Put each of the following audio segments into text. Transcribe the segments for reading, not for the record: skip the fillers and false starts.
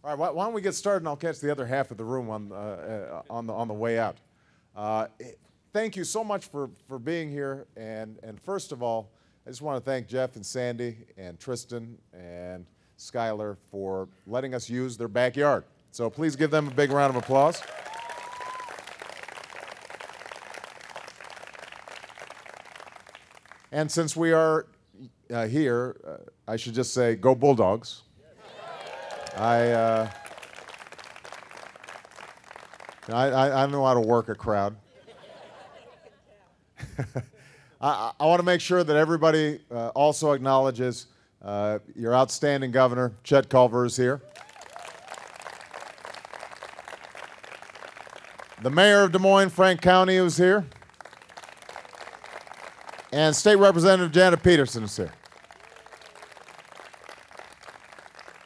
All right, why don't we get started, and I'll catch the other half of the room on the way out. Thank you so much for being here, and first of all, I just want to thank Jeff and Sandy and Tristan and Skylar for letting us use their backyard. So please give them a big round of applause. And since we are here, I should just say, go Bulldogs. I know how to work a crowd. I want to make sure that everybody also acknowledges your outstanding governor, Chet Culver, is here. The mayor of Des Moines, Frank County, is here. And State Representative Janet Peterson is here.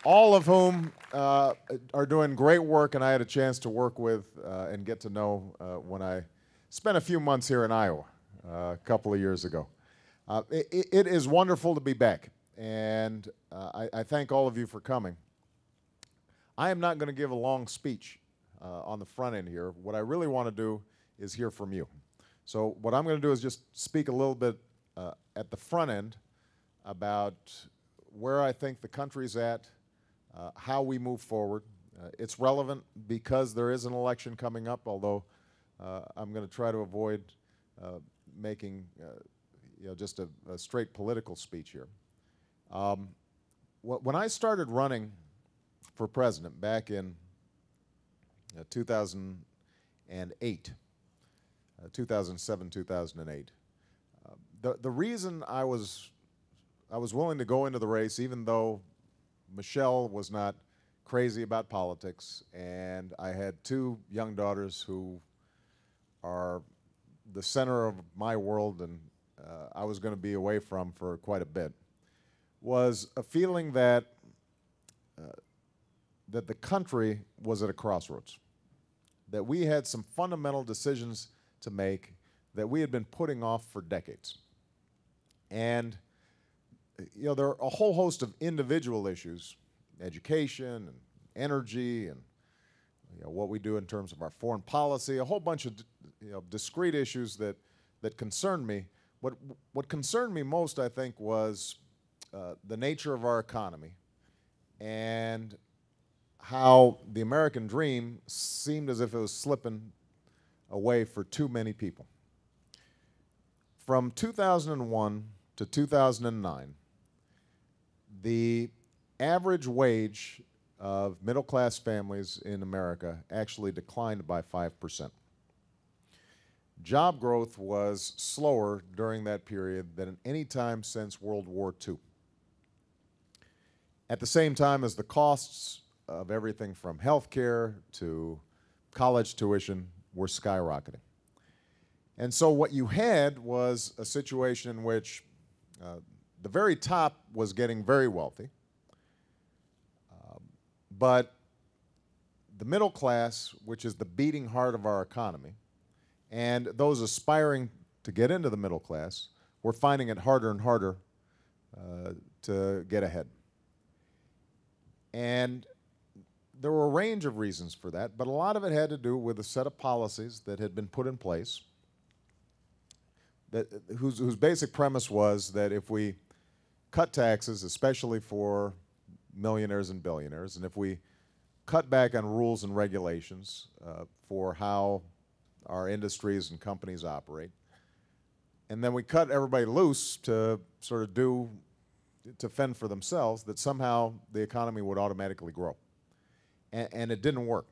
All of whom are doing great work, and I had a chance to work with and get to know when I spent a few months here in Iowa a couple of years ago. It is wonderful to be back, and I thank all of you for coming. I am not going to give a long speech on the front end here. What I really want to do is hear from you. So what I'm going to do is just speak a little bit at the front end about where I think the country's at, how we move forward. It's relevant because there is an election coming up, although I'm going to try to avoid making just a straight political speech here. When I started running for president back in 2008, 2007, 2008, the reason I was willing to go into the race, even though Michelle was not crazy about politics, and I had two young daughters who are the center of my world and I was going to be away from for quite a bit, was a feeling that that the country was at a crossroads, that we had some fundamental decisions to make that we had been putting off for decades. And there are a whole host of individual issues, education and energy and what we do in terms of our foreign policy, a whole bunch of discrete issues that concern me. What concerned me most, I think, was the nature of our economy and how the American dream seemed as if it was slipping away for too many people. From 2001 to 2009, the average wage of middle-class families in America actually declined by 5%. Job growth was slower during that period than at any time since World War II. At the same time as the costs of everything from health care to college tuition were skyrocketing. And so what you had was a situation in which the very top was getting very wealthy, but the middle class, which is the beating heart of our economy, and those aspiring to get into the middle class were finding it harder and harder to get ahead. And there were a range of reasons for that, but a lot of it had to do with a set of policies that had been put in place whose basic premise was that if we cut taxes, especially for millionaires and billionaires, and if we cut back on rules and regulations for how our industries and companies operate, and then we cut everybody loose to sort of to fend for themselves, that somehow the economy would automatically grow. And it didn't work.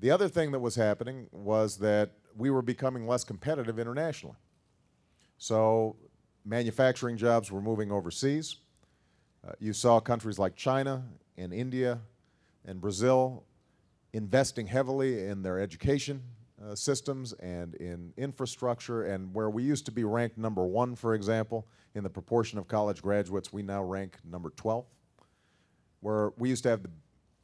The other thing that was happening was that we were becoming less competitive internationally. So manufacturing jobs were moving overseas. You saw countries like China and India and Brazil investing heavily in their education systems and in infrastructure, and where we used to be ranked number 1, for example, in the proportion of college graduates, we now rank number 12. Where we used to have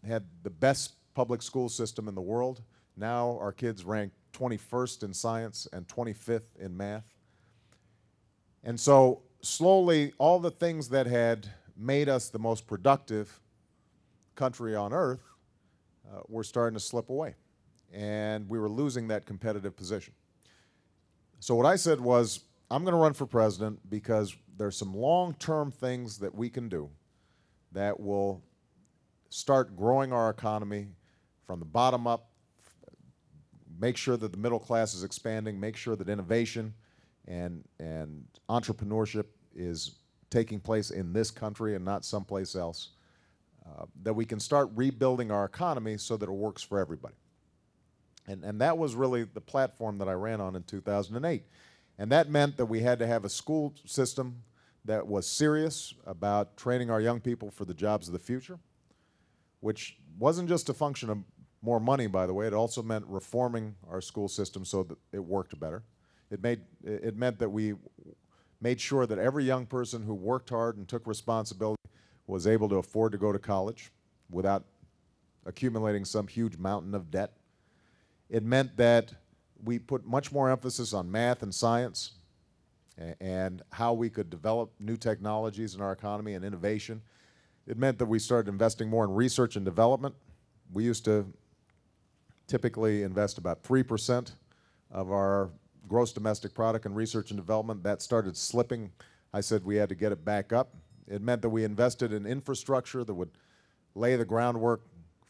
had the best public school system in the world, now our kids rank 21st in science and 25th in math. And so slowly, all the things that had made us the most productive country on earth were starting to slip away, and we were losing that competitive position. So what I said was, I'm going to run for president because there's some long-term things that we can do that will start growing our economy from the bottom up, make sure that the middle class is expanding, make sure that innovation and entrepreneurship is taking place in this country and not someplace else, that we can start rebuilding our economy so that it works for everybody. And that was really the platform that I ran on in 2008. And that meant that we had to have a school system that was serious about training our young people for the jobs of the future, which wasn't just a function of more money, by the way. It also meant reforming our school system so that it worked better. It meant that we made sure that every young person who worked hard and took responsibility was able to afford to go to college without accumulating some huge mountain of debt. It meant that we put much more emphasis on math and science and how we could develop new technologies in our economy and innovation. It meant that we started investing more in research and development. We used to typically invest about 3% of our gross domestic product in research and development. That started slipping. I said we had to get it back up. It meant that we invested in infrastructure that would lay the groundwork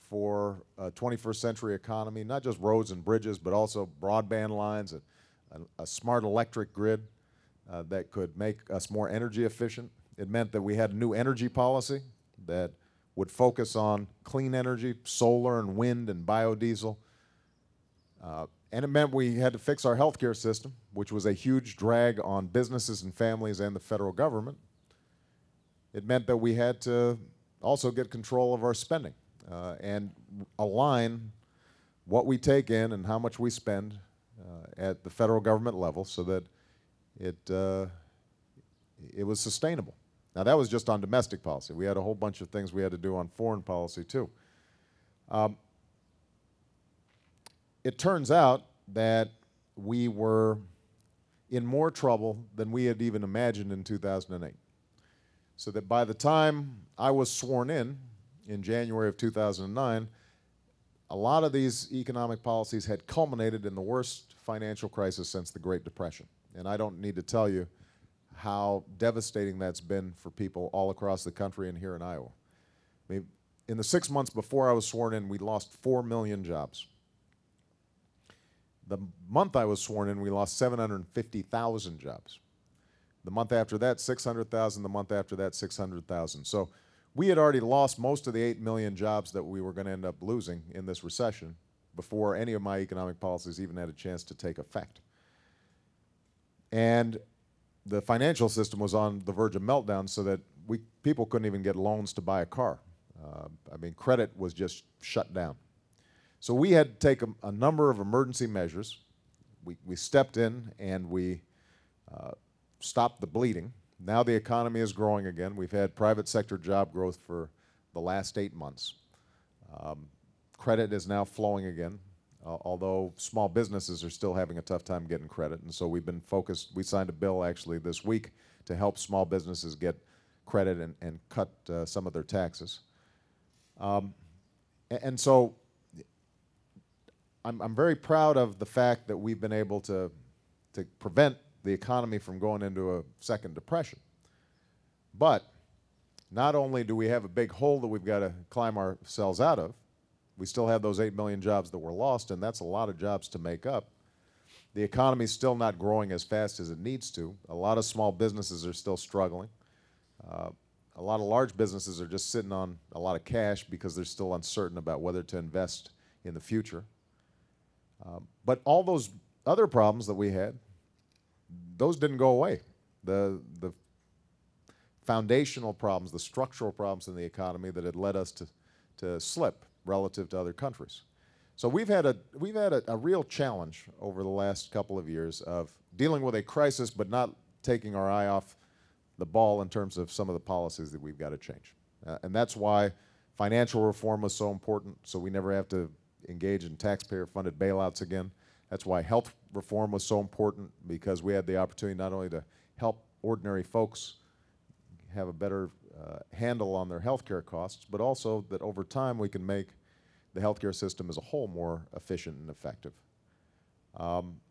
for a 21st century economy, not just roads and bridges, but also broadband lines, a smart electric grid that could make us more energy efficient. It meant that we had a new energy policy that would focus on clean energy, solar and wind and biodiesel. And it meant we had to fix our healthcare system, which was a huge drag on businesses and families and the federal government. It meant that we had to also get control of our spending and align what we take in and how much we spend at the federal government level so that it was sustainable. Now, that was just on domestic policy. We had a whole bunch of things we had to do on foreign policy, too. It turns out that we were in more trouble than we had even imagined in 2008. So that by the time I was sworn in January of 2009, a lot of these economic policies had culminated in the worst financial crisis since the Great Depression. And I don't need to tell you how devastating that's been for people all across the country and here in Iowa. I mean, in the 6 months before I was sworn in, we lost 4 million jobs. The month I was sworn in, we lost 750,000 jobs. The month after that, 600,000. The month after that, 600,000. So we had already lost most of the 8 million jobs that we were going to end up losing in this recession before any of my economic policies even had a chance to take effect. And the financial system was on the verge of meltdown so that people couldn't even get loans to buy a car. I mean, credit was just shut down. So we had to take a number of emergency measures. We stepped in and we stopped the bleeding. Now the economy is growing again. We've had private sector job growth for the last 8 months. Credit is now flowing again, although small businesses are still having a tough time getting credit. And so we've been focused. We signed a bill actually this week to help small businesses get credit and cut some of their taxes. And so I'm very proud of the fact that we've been able to prevent the economy from going into a second depression. But not only do we have a big hole that we've got to climb ourselves out of, we still have those 8 million jobs that were lost, and that's a lot of jobs to make up. The economy's still not growing as fast as it needs to. A lot of small businesses are still struggling. A lot of large businesses are just sitting on a lot of cash because they're still uncertain about whether to invest in the future. But all those other problems that we had, those didn't go away. The foundational problems, the structural problems in the economy that had led us to slip relative to other countries. So we've had a real challenge over the last couple of years of dealing with a crisis but not taking our eye off the ball in terms of some of the policies that we've got to change. And that's why financial reform was so important, so we never have to engage in taxpayer-funded bailouts again. That's why health reform was so important, because we had the opportunity not only to help ordinary folks have a better handle on their healthcare costs, but also that over time we can make the healthcare system as a whole more efficient and effective.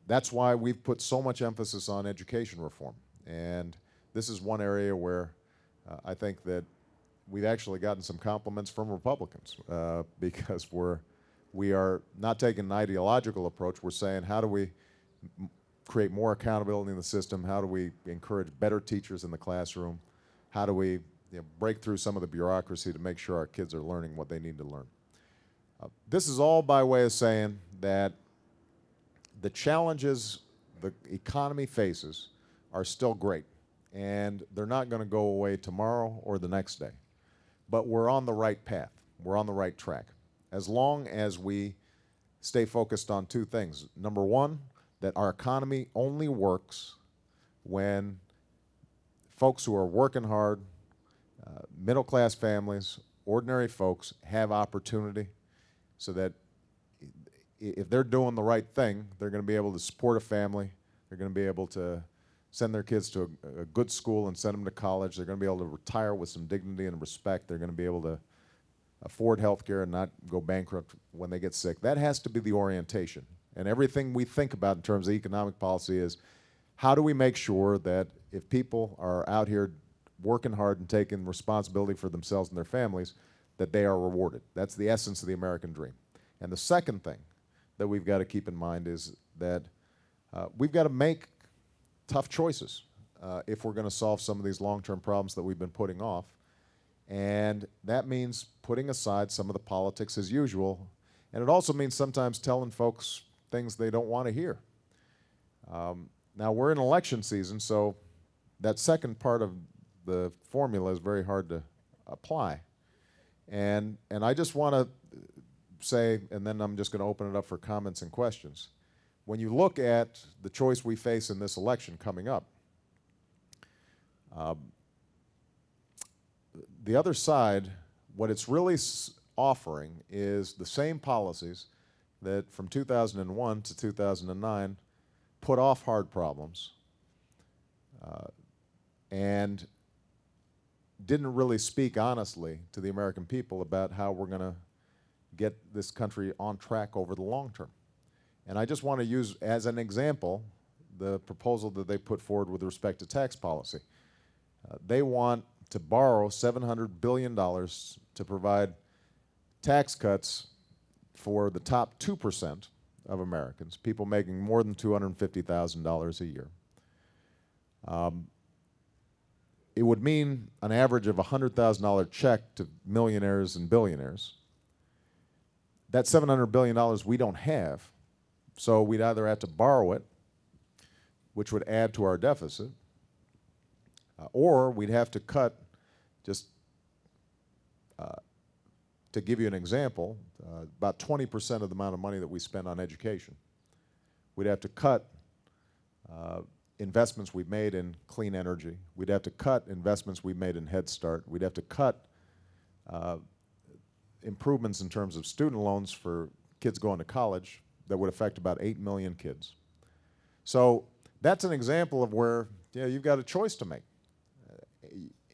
That's why we've put so much emphasis on education reform. And this is one area where I think that we've actually gotten some compliments from Republicans because we are not taking an ideological approach. We're saying, how do we create more accountability in the system? How do we encourage better teachers in the classroom? How do we break through some of the bureaucracy to make sure our kids are learning what they need to learn? This is all by way of saying that the challenges the economy faces are still great, and they're not going to go away tomorrow or the next day. But we're on the right path. We're on the right track. As long as we stay focused on two things. Number one, that our economy only works when folks who are working hard, middle-class families, ordinary folks have opportunity, so that if they're doing the right thing, they're going to be able to support a family, they're going to be able to send their kids to a good school and send them to college, they're going to be able to retire with some dignity and respect, they're going to be able to afford health care and not go bankrupt when they get sick. That has to be the orientation. And everything we think about in terms of economic policy is, how do we make sure that if people are out here working hard and taking responsibility for themselves and their families, that they are rewarded? That's the essence of the American dream. And the second thing that we've got to keep in mind is that we've got to make tough choices if we're going to solve some of these long-term problems that we've been putting off. And that means putting aside some of the politics as usual. And it also means sometimes telling folks things they don't want to hear. Now, we're in election season, so that second part of the formula is very hard to apply. And I just want to say, and then I'm just going to open it up for comments and questions. When you look at the choice we face in this election coming up, the other side, what it's really offering is the same policies that from 2001 to 2009 put off hard problems and didn't really speak honestly to the American people about how we're going to get this country on track over the long term. And I just want to use as an example the proposal that they put forward with respect to tax policy. They want to borrow $700 billion to provide tax cuts for the top 2% of Americans, people making more than $250,000 a year. It would mean an average of $100,000 check to millionaires and billionaires. That $700 billion we don't have, so we'd either have to borrow it, which would add to our deficit, or we'd have to cut, just to give you an example, about 20% of the amount of money that we spend on education. We'd have to cut investments we've made in clean energy. We'd have to cut investments we've made in Head Start. We'd have to cut improvements in terms of student loans for kids going to college that would affect about 8 million kids. So that's an example of where you've got a choice to make.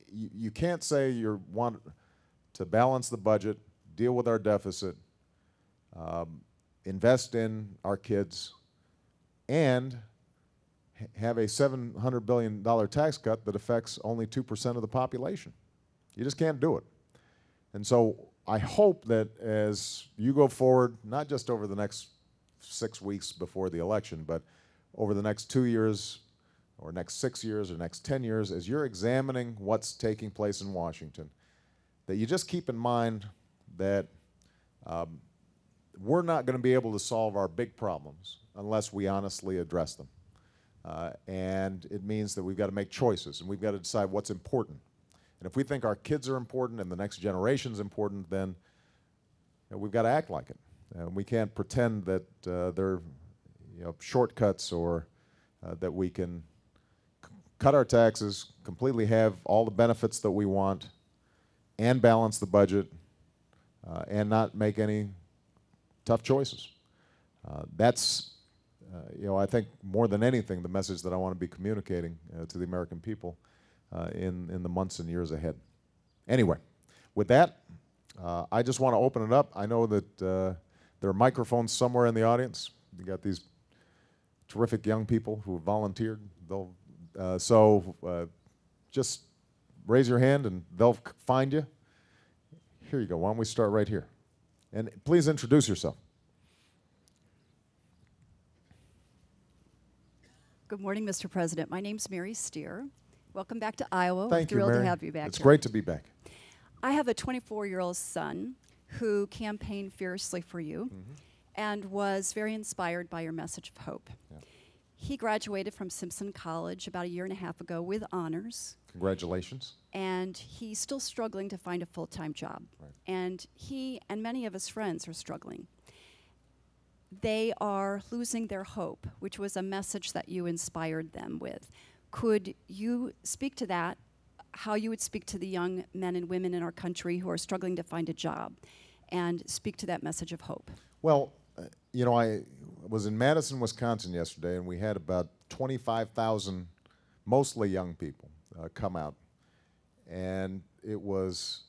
You can't say you want to balance the budget, deal with our deficit, invest in our kids, and have a $700 billion tax cut that affects only 2% of the population. You just can't do it. And so I hope that as you go forward, not just over the next 6 weeks before the election, but over the next 2 years, or next 6 years, or next 10 years, as you're examining what's taking place in Washington, that you just keep in mind that we're not going to be able to solve our big problems unless we honestly address them. And it means that we've got to make choices, and we've got to decide what's important. And if we think our kids are important and the next generation's important, then we've got to act like it. We can't pretend that they're shortcuts, or that we can cut our taxes, completely have all the benefits that we want, and balance the budget, and not make any tough choices. That's, I think more than anything, the message that I want to be communicating to the American people in the months and years ahead. Anyway, with that, I just want to open it up. I know that there are microphones somewhere in the audience. You got these terrific young people who have volunteered. Just raise your hand and they'll find you. Here you go. Why don't we start right here? And please introduce yourself. Good morning, Mr. President. My name's Mary Steer. Welcome back to Iowa. Thank you, We're thrilled Mary. to have you back It's here. great to be back. I have a 24-year-old son who campaigned fiercely for you and was very inspired by your message of hope. Yeah. He graduated from Simpson College about a year and a half ago with honors. Congratulations. And he's still struggling to find a full-time job. Right. And he and many of his friends are struggling. They are losing their hope, which was a message that you inspired them with. Could you speak to that, how you would speak to the young men and women in our country who are struggling to find a job, and speak to that message of hope? Well, you know, I was in Madison, Wisconsin yesterday, and we had about 25,000, mostly young people, come out. And it was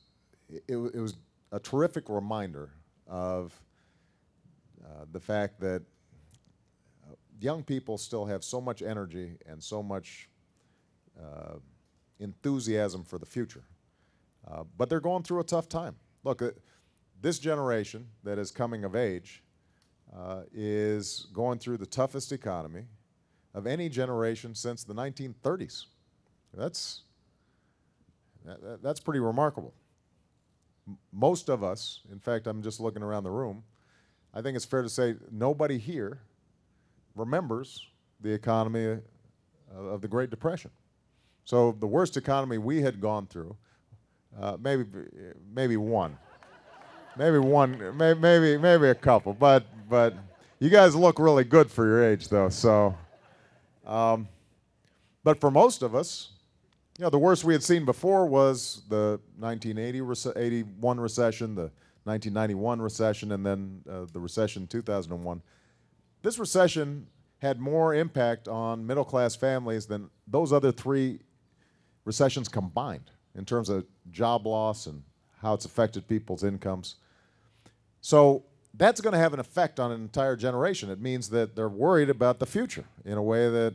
a terrific reminder of the fact that young people still have so much energy and so much enthusiasm for the future. But they're going through a tough time. Look, this generation that is coming of age is going through the toughest economy of any generation since the 1930s. That's pretty remarkable. Most of us, in fact, I'm just looking around the room, I think it's fair to say nobody here remembers the economy of the Great Depression. So the worst economy we had gone through, maybe one, maybe a couple, but you guys look really good for your age, though. So, but for most of us, you know, the worst we had seen before was the 1981 recession, the 1991 recession, and then the recession in 2001. This recession had more impact on middle-class families than those other three recessions combined in terms of job loss and how it's affected people's incomes. So that's going to have an effect on an entire generation. It means that they're worried about the future in a way that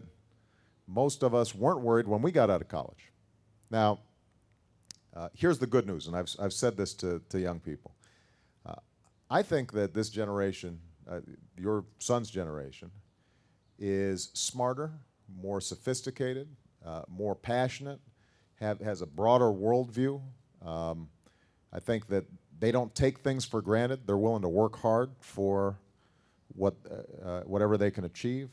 most of us weren't worried when we got out of college. Now, here's the good news, and I've said this to young people. I think that this generation, your son's generation, is smarter, more sophisticated, more passionate, has a broader worldview. I think that they don't take things for granted. They're willing to work hard for whatever they can achieve.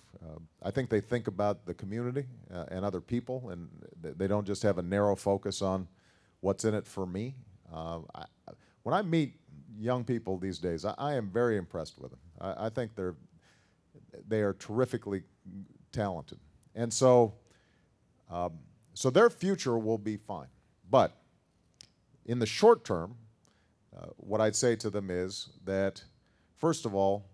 I think they think about the community and other people, and they don't just have a narrow focus on what's in it for me. When I meet young people these days, I am very impressed with them. I think they are terrifically talented, and so their future will be fine. But in the short term, what I'd say to them is that, first of all,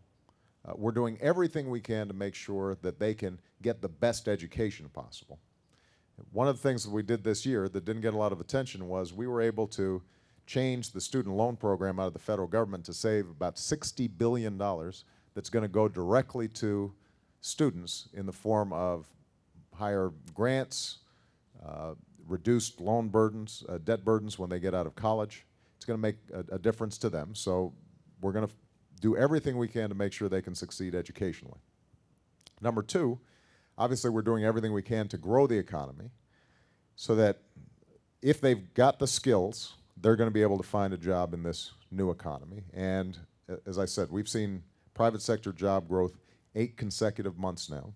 we're doing everything we can to make sure that they can get the best education possible. One of the things that we did this year that didn't get a lot of attention was we were able to change the student loan program out of the federal government to save about $60 billion that's going to go directly to students in the form of higher grants, reduced loan burdens, debt burdens when they get out of college. It's going to make a difference to them. So we're going to do everything we can to make sure they can succeed educationally. Number two, obviously we're doing everything we can to grow the economy so that if they've got the skills, they're going to be able to find a job in this new economy. And as I said, we've seen private sector job growth 8 consecutive months now.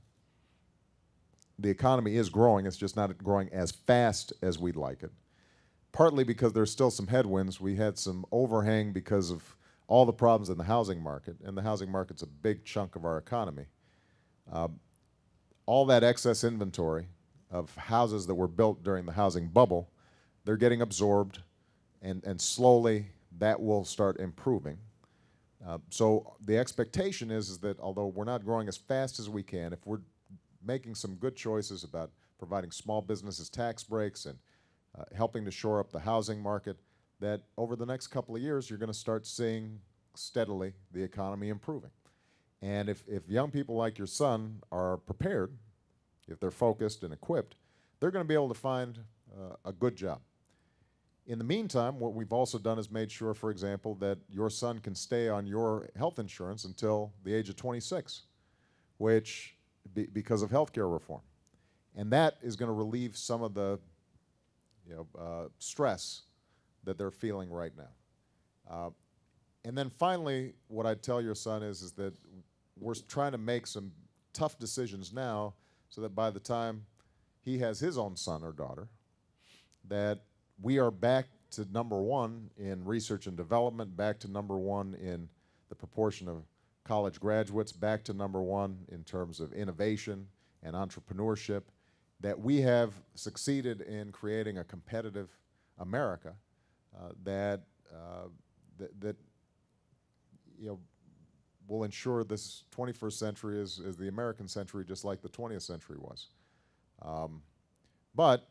The economy is growing, it's just not growing as fast as we'd like it. Partly because there's still some headwinds. We had some overhang because of all the problems in the housing market, and the housing market's a big chunk of our economy. All that excess inventory of houses that were built during the housing bubble, they're getting absorbed, and slowly that will start improving. So the expectation is that although we're not growing as fast as we can, if we're making some good choices about providing small businesses tax breaks and helping to shore up the housing market, that over the next couple of years, you're going to start seeing steadily the economy improving. And if young people like your son are prepared, if they're focused and equipped, they're going to be able to find a good job. In the meantime, what we've also done is made sure, for example, that your son can stay on your health insurance until the age of 26, which, because of health care reform. And that is going to relieve some of the stress that they're feeling right now. And then finally, what I'd tell your son is that we're trying to make some tough decisions now so that by the time he has his own son or daughter, that we are back to #1 in research and development, back to #1 in the proportion of college graduates, back to #1 in terms of innovation and entrepreneurship, that we have succeeded in creating a competitive America that will ensure this 21st century is the American century, just like the 20th century was. But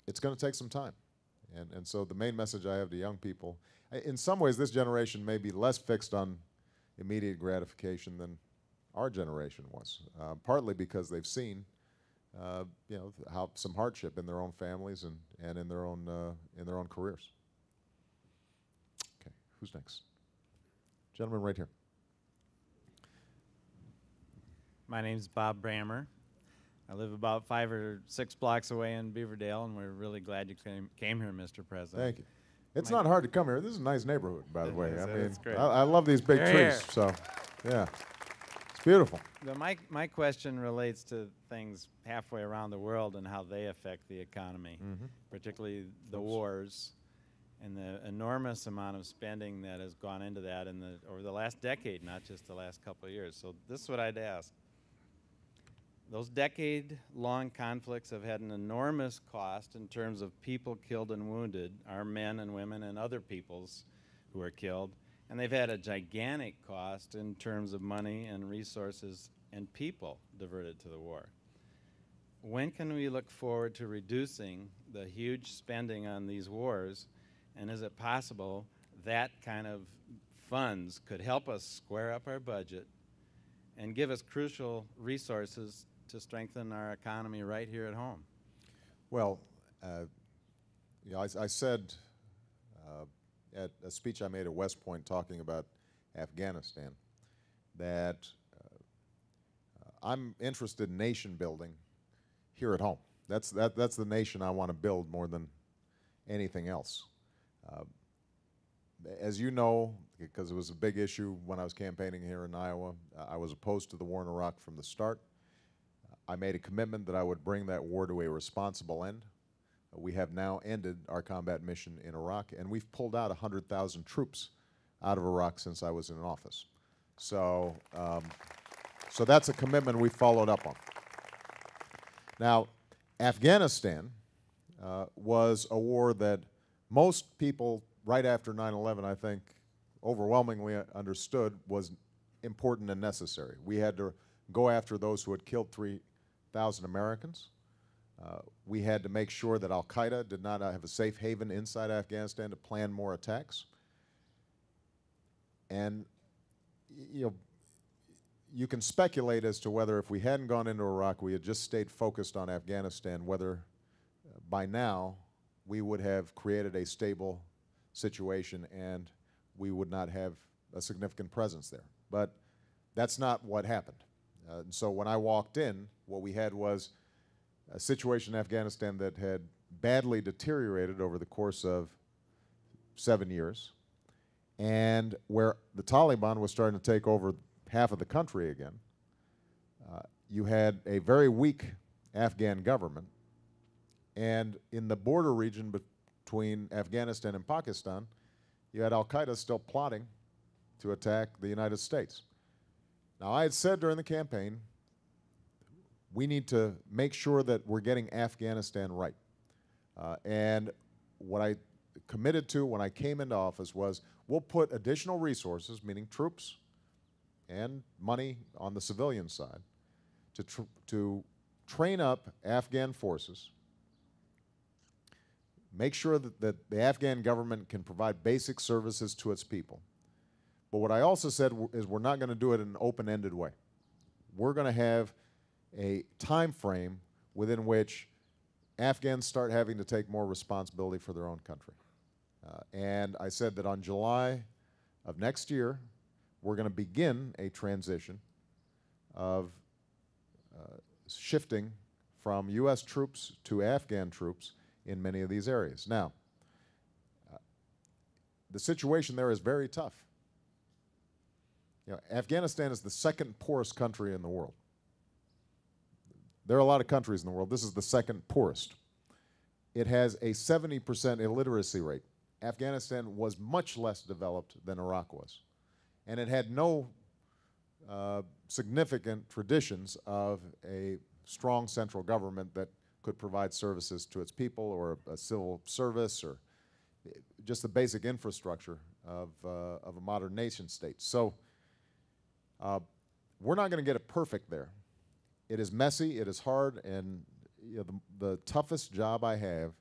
it's going to take some time. And so the main message I have to young people, in some ways this generation may be less fixed on immediate gratification than our generation was, partly because they've seen how some hardship in their own families and in their own careers. Okay, who's next? Gentleman right here. My name's Bob Brammer. I live about 5 or 6 blocks away in Beaverdale, and we're really glad you came here, Mr. President. Thank you. It's not hard to come here. This is a nice neighborhood, by the way. Yes, I mean, it's great. I love these big trees. So, yeah, it's beautiful. My question relates to things halfway around the world and how they affect the economy, particularly the wars and the enormous amount of spending that has gone into that over the last decade, not just the last couple of years. So this is what I'd ask. Those decade-long conflicts have had an enormous cost in terms of people killed and wounded, our men and women and other peoples who are killed, and they've had a gigantic cost in terms of money and resources and people diverted to the war. When can we look forward to reducing the huge spending on these wars, and is it possible that kind of funds could help us square up our budget and give us crucial resources to strengthen our economy right here at home? Well, I said at a speech I made at West Point talking about Afghanistan that I'm interested in nation building here at home. That's the nation I want to build more than anything else. As you know, because it was a big issue when I was campaigning here in Iowa, I was opposed to the war in Iraq from the start. I made a commitment that I would bring that war to a responsible end. We have now ended our combat mission in Iraq, and we've pulled out 100,000 troops out of Iraq since I was in office. So, so that's a commitment we followed up on. Now, Afghanistan was a war that most people right after 9/11, I think, overwhelmingly understood was important and necessary. We had to go after those who had killed 3,000 Americans. We had to make sure that al-Qaeda did not have a safe haven inside Afghanistan to plan more attacks. And you can speculate as to whether if we hadn't gone into Iraq, we had just stayed focused on Afghanistan, whether by now we would have created a stable situation and we would not have a significant presence there. But that's not what happened. And so when I walked in, what we had was a situation in Afghanistan that had badly deteriorated over the course of 7 years, and where the Taliban was starting to take over half of the country again. You had a very weak Afghan government, and in the border region between Afghanistan and Pakistan, you had al-Qaeda still plotting to attack the United States. Now, I had said during the campaign, we need to make sure that we're getting Afghanistan right. And what I committed to when I came into office was we'll put additional resources, meaning troops and money on the civilian side, to train up Afghan forces make sure that the Afghan government can provide basic services to its people. But what I also said is we're not going to do it in an open-ended way. We're going to have a time frame within which Afghans start having to take more responsibility for their own country. And I said that on July of next year, we're going to begin a transition of shifting from U.S. troops to Afghan troops in many of these areas. Now, the situation there is very tough. You know, Afghanistan is the second poorest country in the world. There are a lot of countries in the world. This is the second poorest. It has a 70% illiteracy rate. Afghanistan was much less developed than Iraq was. And it had no significant traditions of a strong central government that could provide services to its people, or a civil service, or just the basic infrastructure of a modern nation state. So we're not going to get it perfect there. It is messy, it is hard, and you know, the toughest job I have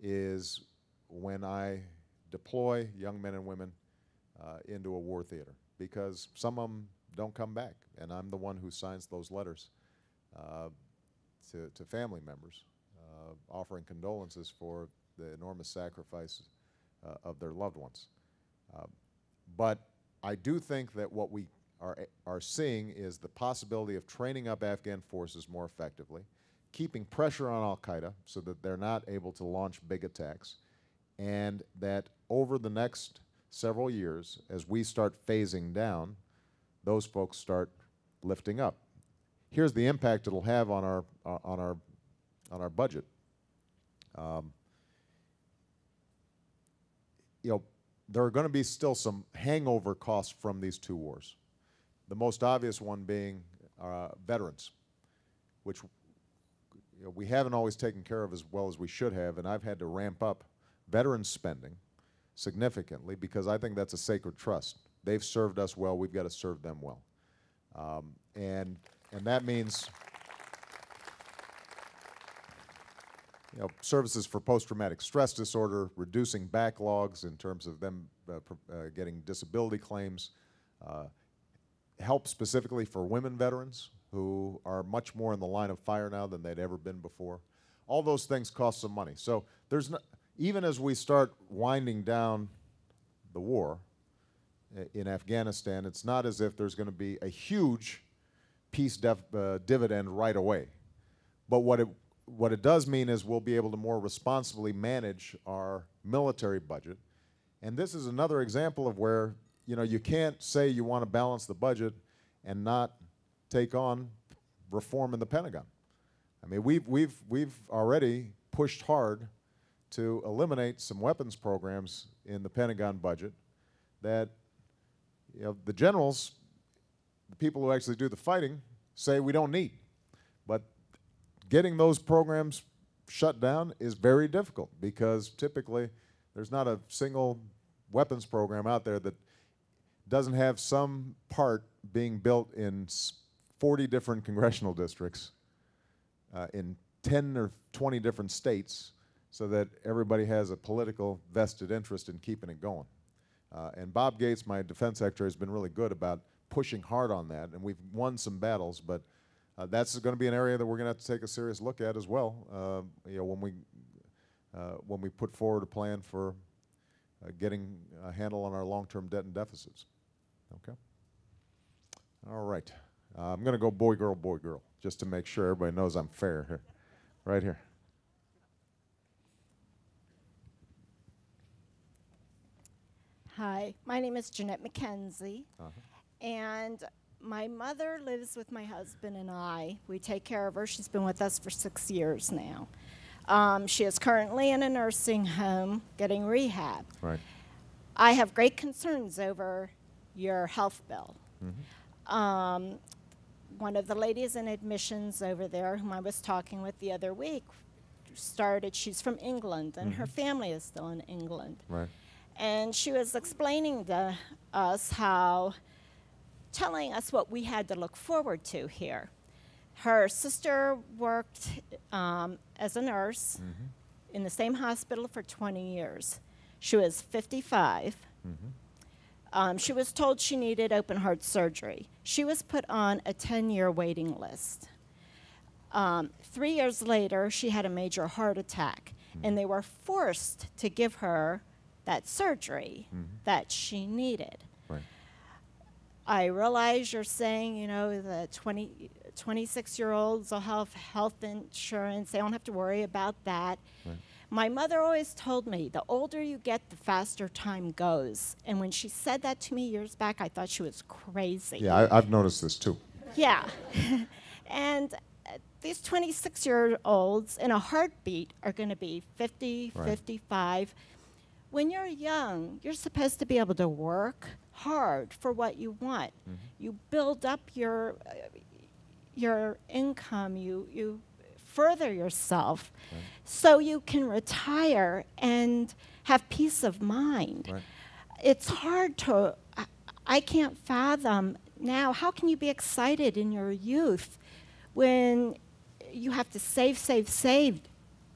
is when I deploy young men and women into a war theater, because some of them don't come back, and I'm the one who signs those letters to family members, offering condolences for the enormous sacrifice of their loved ones. But I do think that what we are seeing is the possibility of training up Afghan forces more effectively, keeping pressure on al-Qaeda so that they're not able to launch big attacks, and that over the next several years, as we start phasing down, those folks start lifting up. Here's the impact it'll have on our budget. You know, there are going to be still some hangover costs from these two wars. The most obvious one being veterans, which we haven't always taken care of as well as we should have, and I've had to ramp up veterans spending significantly because I think that's a sacred trust. They've served us well, we've got to serve them well. And that means services for post-traumatic stress disorder, reducing backlogs in terms of them getting disability claims, help specifically for women veterans who are much more in the line of fire now than they'd ever been before. All those things cost some money. So there's even as we start winding down the war in Afghanistan, it's not as if there's going to be a huge peace dividend right away. But what it does mean is we'll be able to more responsibly manage our military budget. And this is another example of where you can't say you want to balance the budget and not take on reform in the Pentagon. I mean, we've already pushed hard to eliminate some weapons programs in the Pentagon budget that the generals, the people who actually do the fighting, say we don't need. But getting those programs shut down is very difficult because typically there's not a single weapons program out there that doesn't have some part being built in 40 different congressional districts in 10 or 20 different states so that everybody has a political vested interest in keeping it going. And Bob Gates, my defense secretary, has been really good about pushing hard on that, and we've won some battles, but that's going to be an area that we're going to have to take a serious look at as well when we put forward a plan for getting a handle on our long-term debt and deficits. Okay? All right. I'm going to go boy, girl, just to make sure everybody knows I'm fair here. Right here. Hi, my name is Jeanette McKenzie, and my mother lives with my husband and I. We take care of her. She's been with us for 6 years now. She is currently in a nursing home getting rehab. Right. I have great concerns over your health bill. Mm-hmm. One of the ladies in admissions over there, whom I was talking with the other week, she's from England, and her family is still in England. Right. And she was explaining to us telling us what we had to look forward to here. Her sister worked as a nurse in the same hospital for 20 years. She was 55. She was told she needed open heart surgery. She was put on a 10-year waiting list. 3 years later, she had a major heart attack, and they were forced to give her that surgery that she needed. Right. I realize you're saying, you know, the 26-year-olds will have health insurance. They don't have to worry about that. Right. My mother always told me, the older you get, the faster time goes. And when she said that to me years back, I thought she was crazy. Yeah, I've noticed this too. Yeah. And these 26-year-olds in a heartbeat are going to be 50, Right. 55. When you're young, you're supposed to be able to work hard for what you want. You build up your income. You further yourself so you can retire and have peace of mind. Right. It's hard to, I can't fathom now, how can you be excited in your youth when you have to save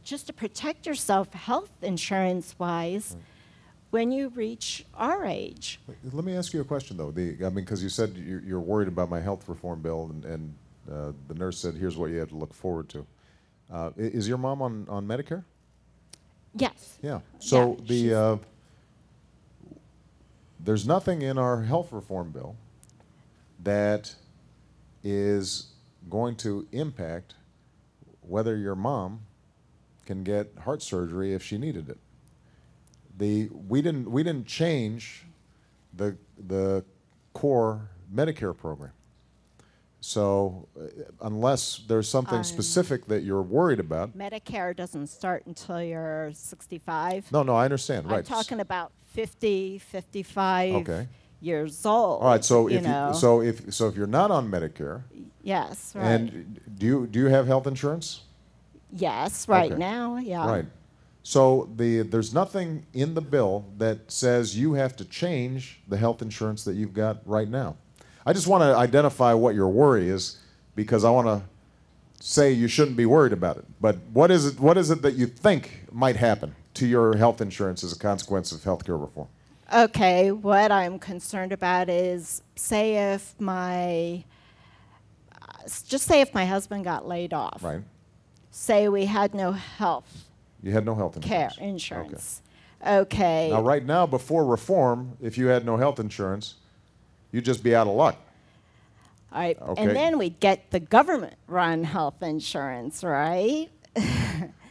just to protect yourself health insurance-wise when you reach our age? Let me ask you a question, though. Because you said you're worried about my health reform bill, and the nurse said, here's what you have to look forward to. Is your mom on Medicare? Yes. Yeah. So Yeah, there's nothing in our health reform bill that is going to impact whether your mom can get heart surgery if she needed it. We didn't change the core Medicare program. So unless there's something specific that you're worried about. Medicare doesn't start until you're 65. No, I understand. Right. I'm talking about 50, 55 Okay. years old. All right. So you if know. if you're not on Medicare, Yes, right. and do you have health insurance? Yes, right Okay. now, yeah. Right. So there's nothing in the bill that says you have to change the health insurance that you've got right now. I just want to identify what your worry is, because I want to say you shouldn't be worried about it. But what is it that you think might happen to your health insurance as a consequence of health care reform? Okay, what I'm concerned about is, just say if my husband got laid off. Right. Say we had no health You had no health care insurance. insurance. Okay. Now, right now, before reform, if you had no health insurance, you'd just be out of luck. All right. Okay. And then we'd get the government-run health insurance, right?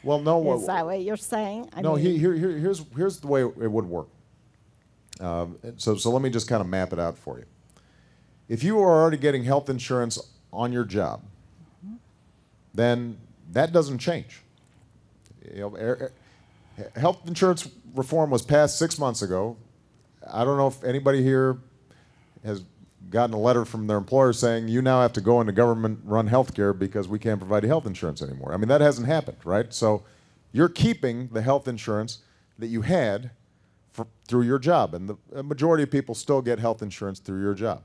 Well, no. Is that what you're saying? No, here's the way it would work. So let me just kind of map it out for you. If you are already getting health insurance on your job, then that doesn't change. You know, health insurance reform was passed 6 months ago. I don't know if anybody here has gotten a letter from their employer saying you now have to go into government-run health care because we can't provide you health insurance anymore. I mean, that hasn't happened, right? So you're keeping the health insurance that you had through your job, and the majority of people still get health insurance through your job.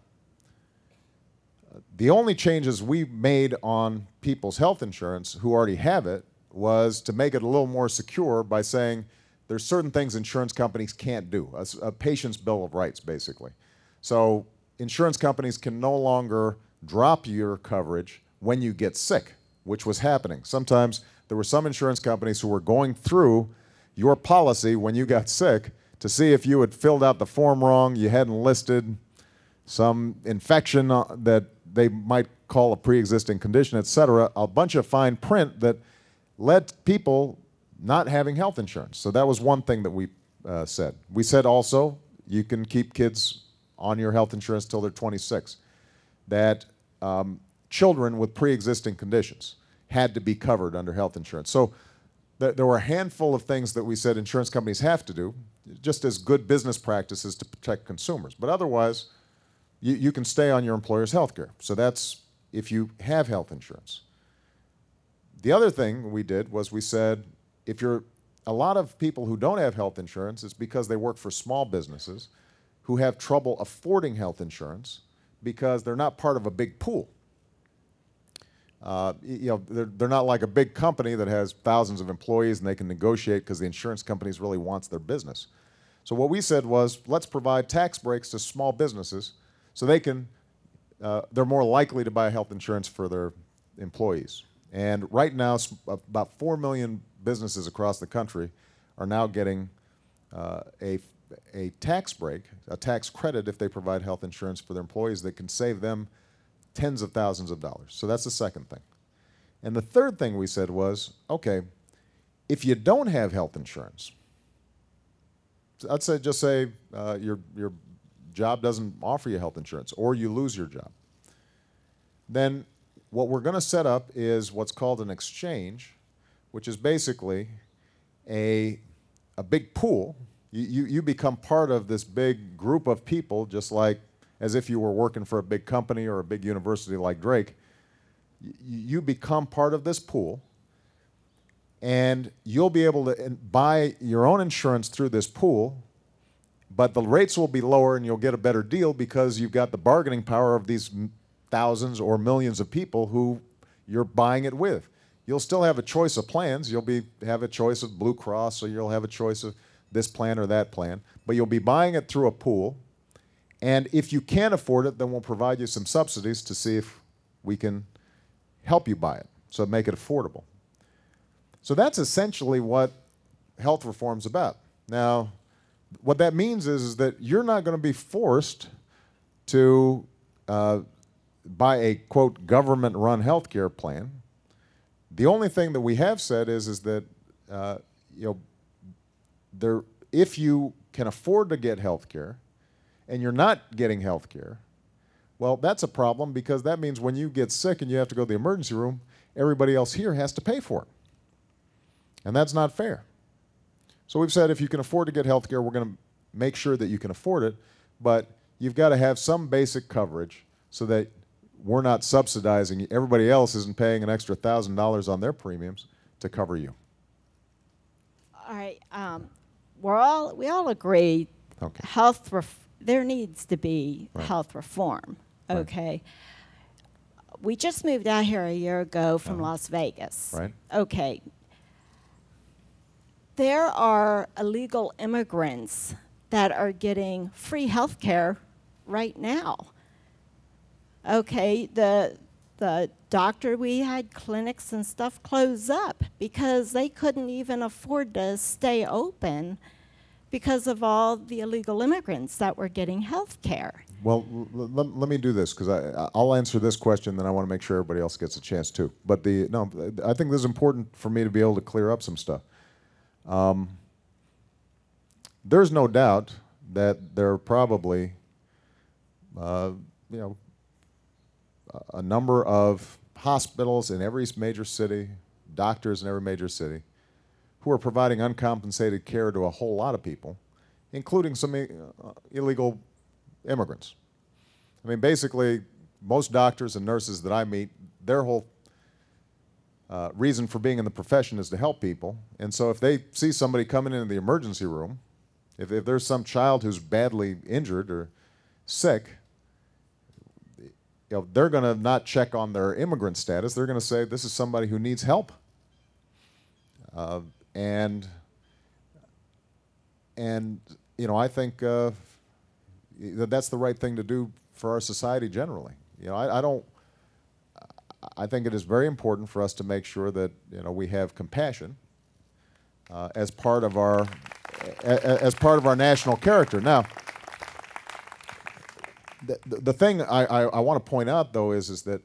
The only changes we made on people's health insurance who already have it was to make it a little more secure by saying there's certain things insurance companies can't do, a patient's bill of rights, basically. So insurance companies can no longer drop your coverage when you get sick, which was happening. Sometimes there were some insurance companies who were going through your policy when you got sick to see if you had filled out the form wrong, you hadn't listed some infection that they might call a pre-existing condition, et cetera, a bunch of fine print that led people not having health insurance. So that was one thing that we said. We said also you can keep kids on your health insurance till they're 26. That children with pre-existing conditions had to be covered under health insurance. So there were a handful of things that we said insurance companies have to do, just as good business practices to protect consumers. But otherwise, you can stay on your employer's health care. So that's if you have health insurance. The other thing we did was we said, a lot of people who don't have health insurance is because they work for small businesses who have trouble affording health insurance because they're not part of a big pool. They're not like a big company that has thousands of employees and they can negotiate because the insurance companies really wants their business. So what we said was, let's provide tax breaks to small businesses so they're more likely to buy health insurance for their employees. And right now, about 4 million businesses across the country are now getting a tax break, a tax credit if they provide health insurance for their employees that can save them tens of thousands of dollars. So that's the second thing. And the third thing we said was, okay, if you don't have health insurance, I'd say just say your job doesn't offer you health insurance or you lose your job, then what we're going to set up is what's called an exchange, which is basically a big pool. You become part of this big group of people, just like as if you were working for a big company or a big university like Drake. You become part of this pool, and you'll be able to buy your own insurance through this pool, but the rates will be lower and you'll get a better deal because you've got the bargaining power of these thousands or millions of people who you're buying it with. You'll still have a choice of plans. You'll have a choice of Blue Cross, or you'll have a choice of this plan or that plan, but you'll be buying it through a pool. And if you can't afford it, then we'll provide you some subsidies to see if we can help you buy it, so make it affordable. So that's essentially what health reform's about. Now, what that means is that you're not going to be forced to buy a, quote, government-run health care plan. The only thing that we have said is that if you can afford to get health care and you're not getting health care, well, that's a problem, because that means when you get sick and you have to go to the emergency room, everybody else here has to pay for it. And that's not fair. So we've said if you can afford to get health care, we're going to make sure that you can afford it, but you've got to have some basic coverage so that we're not subsidizing you. Everybody else isn't paying an extra $1,000 on their premiums to cover you. All right. We all agree. Okay. There needs to be Right. health reform. Right. Okay. We just moved out here a year ago from Las Vegas. Right. Okay. There are illegal immigrants that are getting free health care right now. Okay, the doctor, we had clinics and stuff close up because they couldn't even afford to stay open because of all the illegal immigrants that were getting health care. Well, let me do this, because I'll answer this question, then I want to make sure everybody else gets a chance too. But I think this is important for me to be able to clear up some stuff. There's no doubt that there are probably, a number of hospitals in every major city, doctors in every major city, who are providing uncompensated care to a whole lot of people, including some illegal immigrants. I mean, basically, most doctors and nurses that I meet, their whole reason for being in the profession is to help people. And so if they see somebody coming into the emergency room, if there's some child who's badly injured or sick, they're going to not check on their immigrant status. They're going to say, this is somebody who needs help. And I think that's the right thing to do for our society generally. I think it is very important for us to make sure that we have compassion as part of our national character. Now, the thing I want to point out, though, is that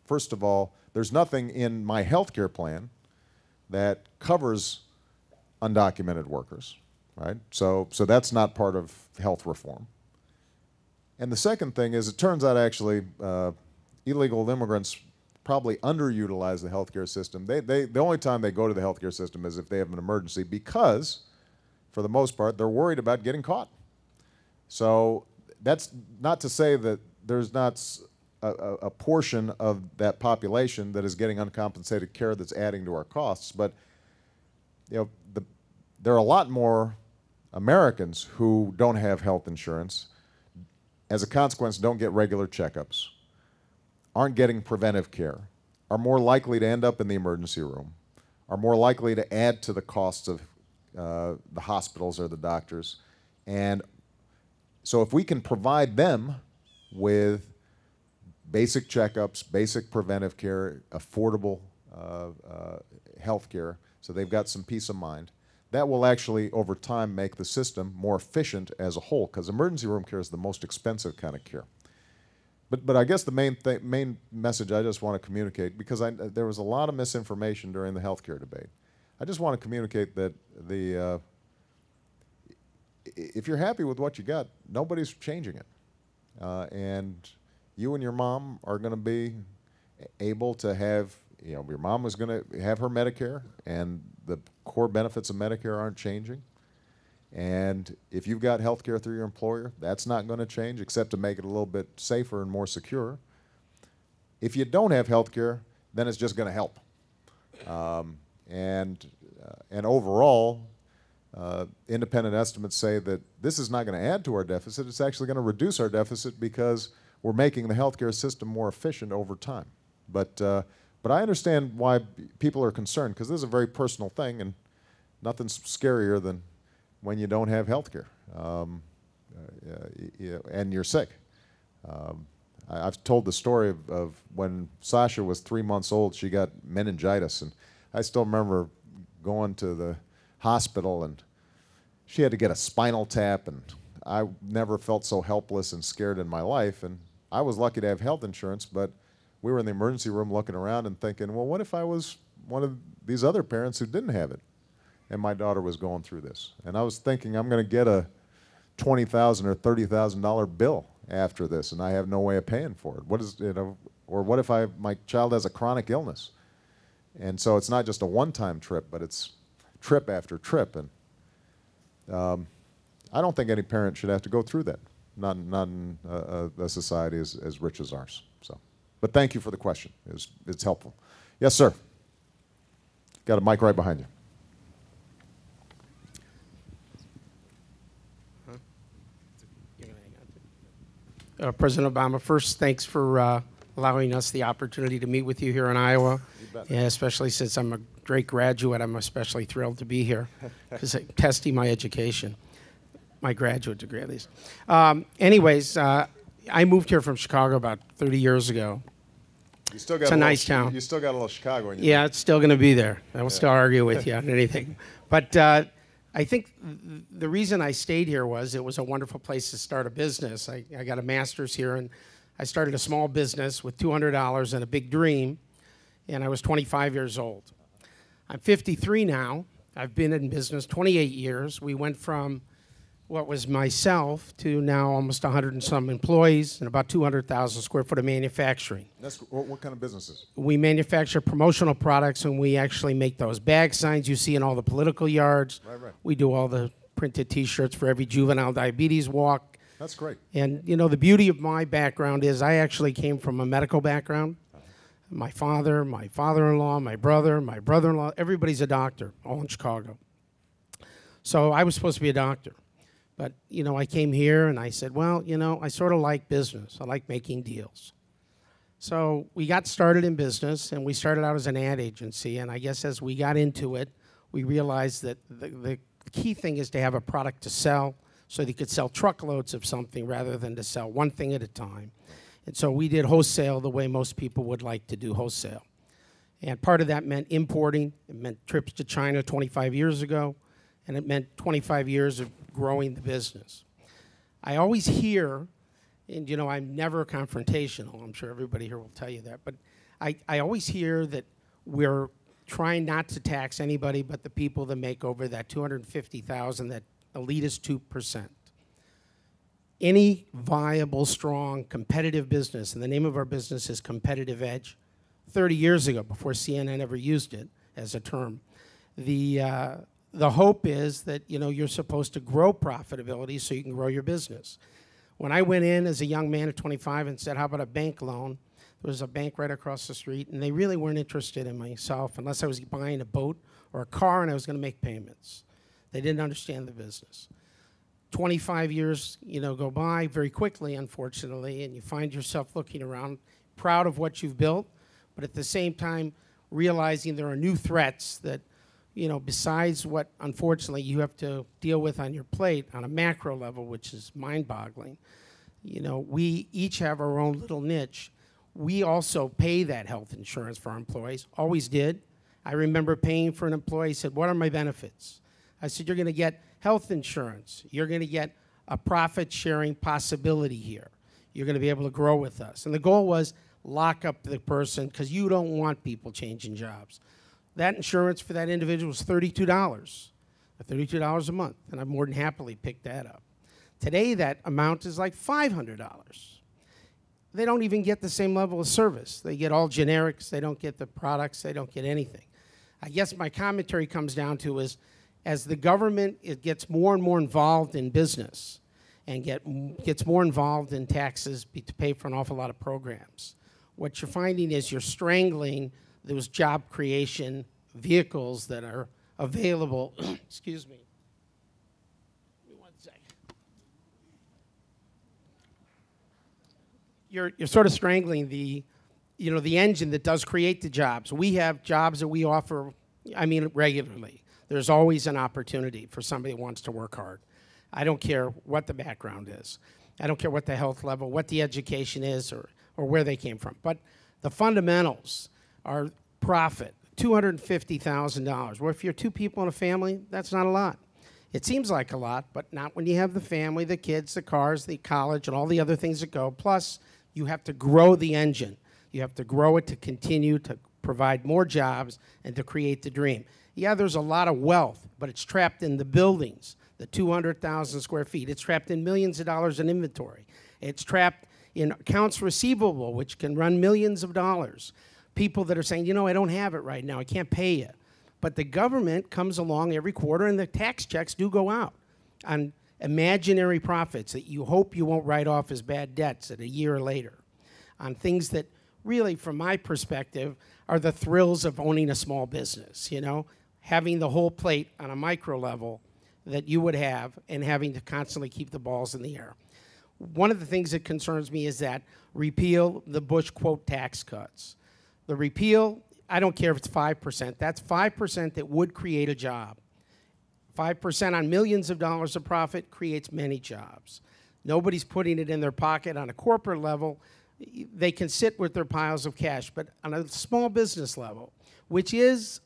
first of all, there's nothing in my health care plan that covers undocumented workers, right? So that's not part of health reform. And the second thing is, it turns out actually illegal immigrants probably underutilize the healthcare system. The only time they go to the healthcare system is if they have an emergency, because for the most part they're worried about getting caught. So that's not to say that there's not a portion of that population that is getting uncompensated care that's adding to our costs, but there are a lot more Americans who don't have health insurance, as a consequence don't get regular checkups, aren't getting preventive care are more likely to end up in the emergency room, are more likely to add to the costs of the hospitals or the doctors. And so if we can provide them with basic checkups, basic preventive care, affordable health care, so they've got some peace of mind, that will actually, over time, make the system more efficient as a whole, because emergency room care is the most expensive kind of care. But I guess the main message I just want to communicate, because there was a lot of misinformation during the healthcare debate. I just want to communicate that if you're happy with what you got, nobody's changing it. And you and your mom are going to be able to have, your mom is going to have her Medicare, and the core benefits of Medicare aren't changing. And if you've got health care through your employer, that's not going to change except to make it a little bit safer and more secure. If you don't have health care, then it's just going to help. And overall, independent estimates say that this is not going to add to our deficit. It's actually going to reduce our deficit because we're making the healthcare system more efficient over time. But I understand why people are concerned, because this is a very personal thing, and nothing's scarier than when you don't have health care and you're sick. I've told the story of when Sasha was 3 months old, she got meningitis, and I still remember going to the hospital, and she had to get a spinal tap, and I never felt so helpless and scared in my life. And I was lucky to have health insurance, but we were in the emergency room looking around and thinking, well, what if I was one of these other parents who didn't have it, and my daughter was going through this? And I was thinking, I'm going to get a $20,000 or $30,000 bill after this, and I have no way of paying for it. What is, or what if my child has a chronic illness? And so it's not just a one-time trip, but it's trip after trip. And I don't think any parent should have to go through that, not in a society as rich as ours. So, but thank you for the question. It's helpful. Yes, sir. Got a mic right behind you. President Obama, first, thanks for allowing us the opportunity to meet with you here in Iowa. Yeah, especially since I'm a great graduate, I'm especially thrilled to be here because I'm testing my education, my graduate degree at least. Anyways, I moved here from Chicago about 30 years ago. You still got It's a nice town. You still got a little Chicago in you. Yeah, it's still going to be there. I will still argue with you on anything. But I think the reason I stayed here was it was a wonderful place to start a business. I got a master's here, and I started a small business with $200 and a big dream, and I was 25 years old. I'm 53 now. I've been in business 28 years. We went from what was myself to now almost 100 and some employees and about 200,000 square foot of manufacturing. That's, what kind of businesses? We manufacture promotional products, and we actually make those bag signs you see in all the political yards. Right. We do all the printed T-shirts for every juvenile diabetes walk. That's great. And, the beauty of my background is I actually came from a medical background. My father, my father-in-law, my brother-in-law, everybody's a doctor, all in Chicago. So I was supposed to be a doctor. But, I came here and I said, well, I sort of like business. I like making deals. So we got started in business, and we started out as an ad agency. And I guess as we got into it, we realized that the key thing is to have a product to sell so that you could sell truckloads of something rather than to sell one thing at a time. And so we did wholesale the way most people would like to do wholesale. And part of that meant importing. It meant trips to China 25 years ago. And it meant 25 years of growing the business. I always hear, and I'm never confrontational, I'm sure everybody here will tell you that, but I always hear that we're trying not to tax anybody but the people that make over that $250,000, that elitist 2%. Any viable, strong, competitive business, and the name of our business is Competitive Edge. 30 years ago, before CNN ever used it as a term, the hope is that you're supposed to grow profitability so you can grow your business. When I went in as a young man at 25 and said, how about a bank loan? There was a bank right across the street, and they really weren't interested in myself unless I was buying a boat or a car and I was going to make payments. They didn't understand the business. 25 years go by very quickly, unfortunately, and you find yourself looking around. proud of what you've built, but at the same time, realizing there are new threats that, you know, besides what, unfortunately, you have to deal with on your plate on a macro level, which is mind-boggling. You know, we each have our own little niche. We also pay that health insurance for our employees, always did. I remember paying for an employee, said, what are my benefits? I said, you're going to get health insurance. You're going to get a profit-sharing possibility here. You're going to be able to grow with us. And the goal was lock up the person because you don't want people changing jobs. That insurance for that individual was $32, $32 a month, and I more than happily picked that up. Today, that amount is like $500. They don't even get the same level of service. They get all generics. They don't get the products. They don't get anything. I guess my commentary comes down to is, as the government gets more and more involved in business and gets more involved in taxes to pay for an awful lot of programs, what you're finding is you're strangling those job creation vehicles that are available. Excuse me. Give me one second. You're sort of strangling the, you know, the engine that does create the jobs. We have jobs that we offer, I mean, regularly. There's always an opportunity for somebody who wants to work hard. I don't care what the background is. I don't care what the health level, what the education is, or where they came from. But the fundamentals are profit, $250,000. Well, if you're two people in a family, that's not a lot. It seems like a lot, but not when you have the family, the kids, the cars, the college, and all the other things that go. Plus, you have to grow the engine. You have to grow it to continue to provide more jobs and to create the dream. Yeah, there's a lot of wealth, but it's trapped in the buildings, the 200,000 square feet. It's trapped in millions of dollars in inventory. It's trapped in accounts receivable, which can run millions of dollars. People that are saying, you know, I don't have it right now. I can't pay you. But the government comes along every quarter, and the tax checks do go out on imaginary profits that you hope you won't write off as bad debts at a year later, on things that really, from my perspective, are the thrills of owning a small business, you know, having the whole plate on a micro level that you would have and having to constantly keep the balls in the air. One of the things that concerns me is that repeal the Bush, quote, tax cuts. The repeal, I don't care if it's 5%. That's 5% that would create a job. 5% on millions of dollars of profit creates many jobs. Nobody's putting it in their pocket on a corporate level. They can sit with their piles of cash, but on a small business level, which is,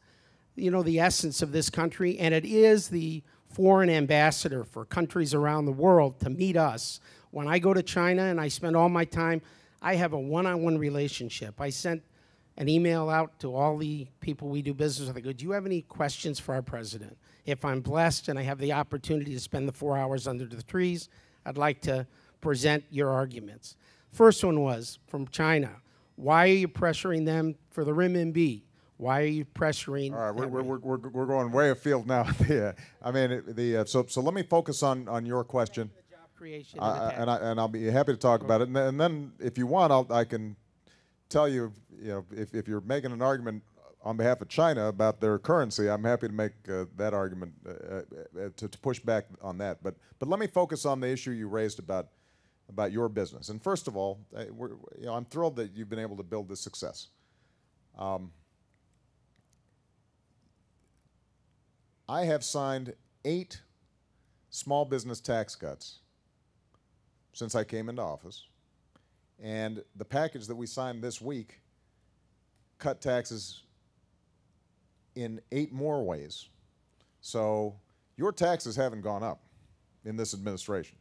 you know, the essence of this country, and it is the foreign ambassador for countries around the world to meet us. When I go to China and I spend all my time, I have a one-on-one relationship. I sent an email out to all the people we do business with. I go, do you have any questions for our president? If I'm blessed and I have the opportunity to spend the 4 hours under the trees, I'd like to present your arguments. First one was from China. Why are you pressuring them for the renminbi? Why are you pressuring? All right, we're going way afield now. I mean, so let me focus on your question. The job creation and I'll be happy to talk about it. And then if you want, I can tell you, you know, if you're making an argument on behalf of China about their currency, I'm happy to make that argument to push back on that. But let me focus on the issue you raised about your business. And first of all, you know, I'm thrilled that you've been able to build this success. I have signed 8 small business tax cuts since I came into office. And the package that we signed this week cut taxes in 8 more ways. So your taxes haven't gone up in this administration.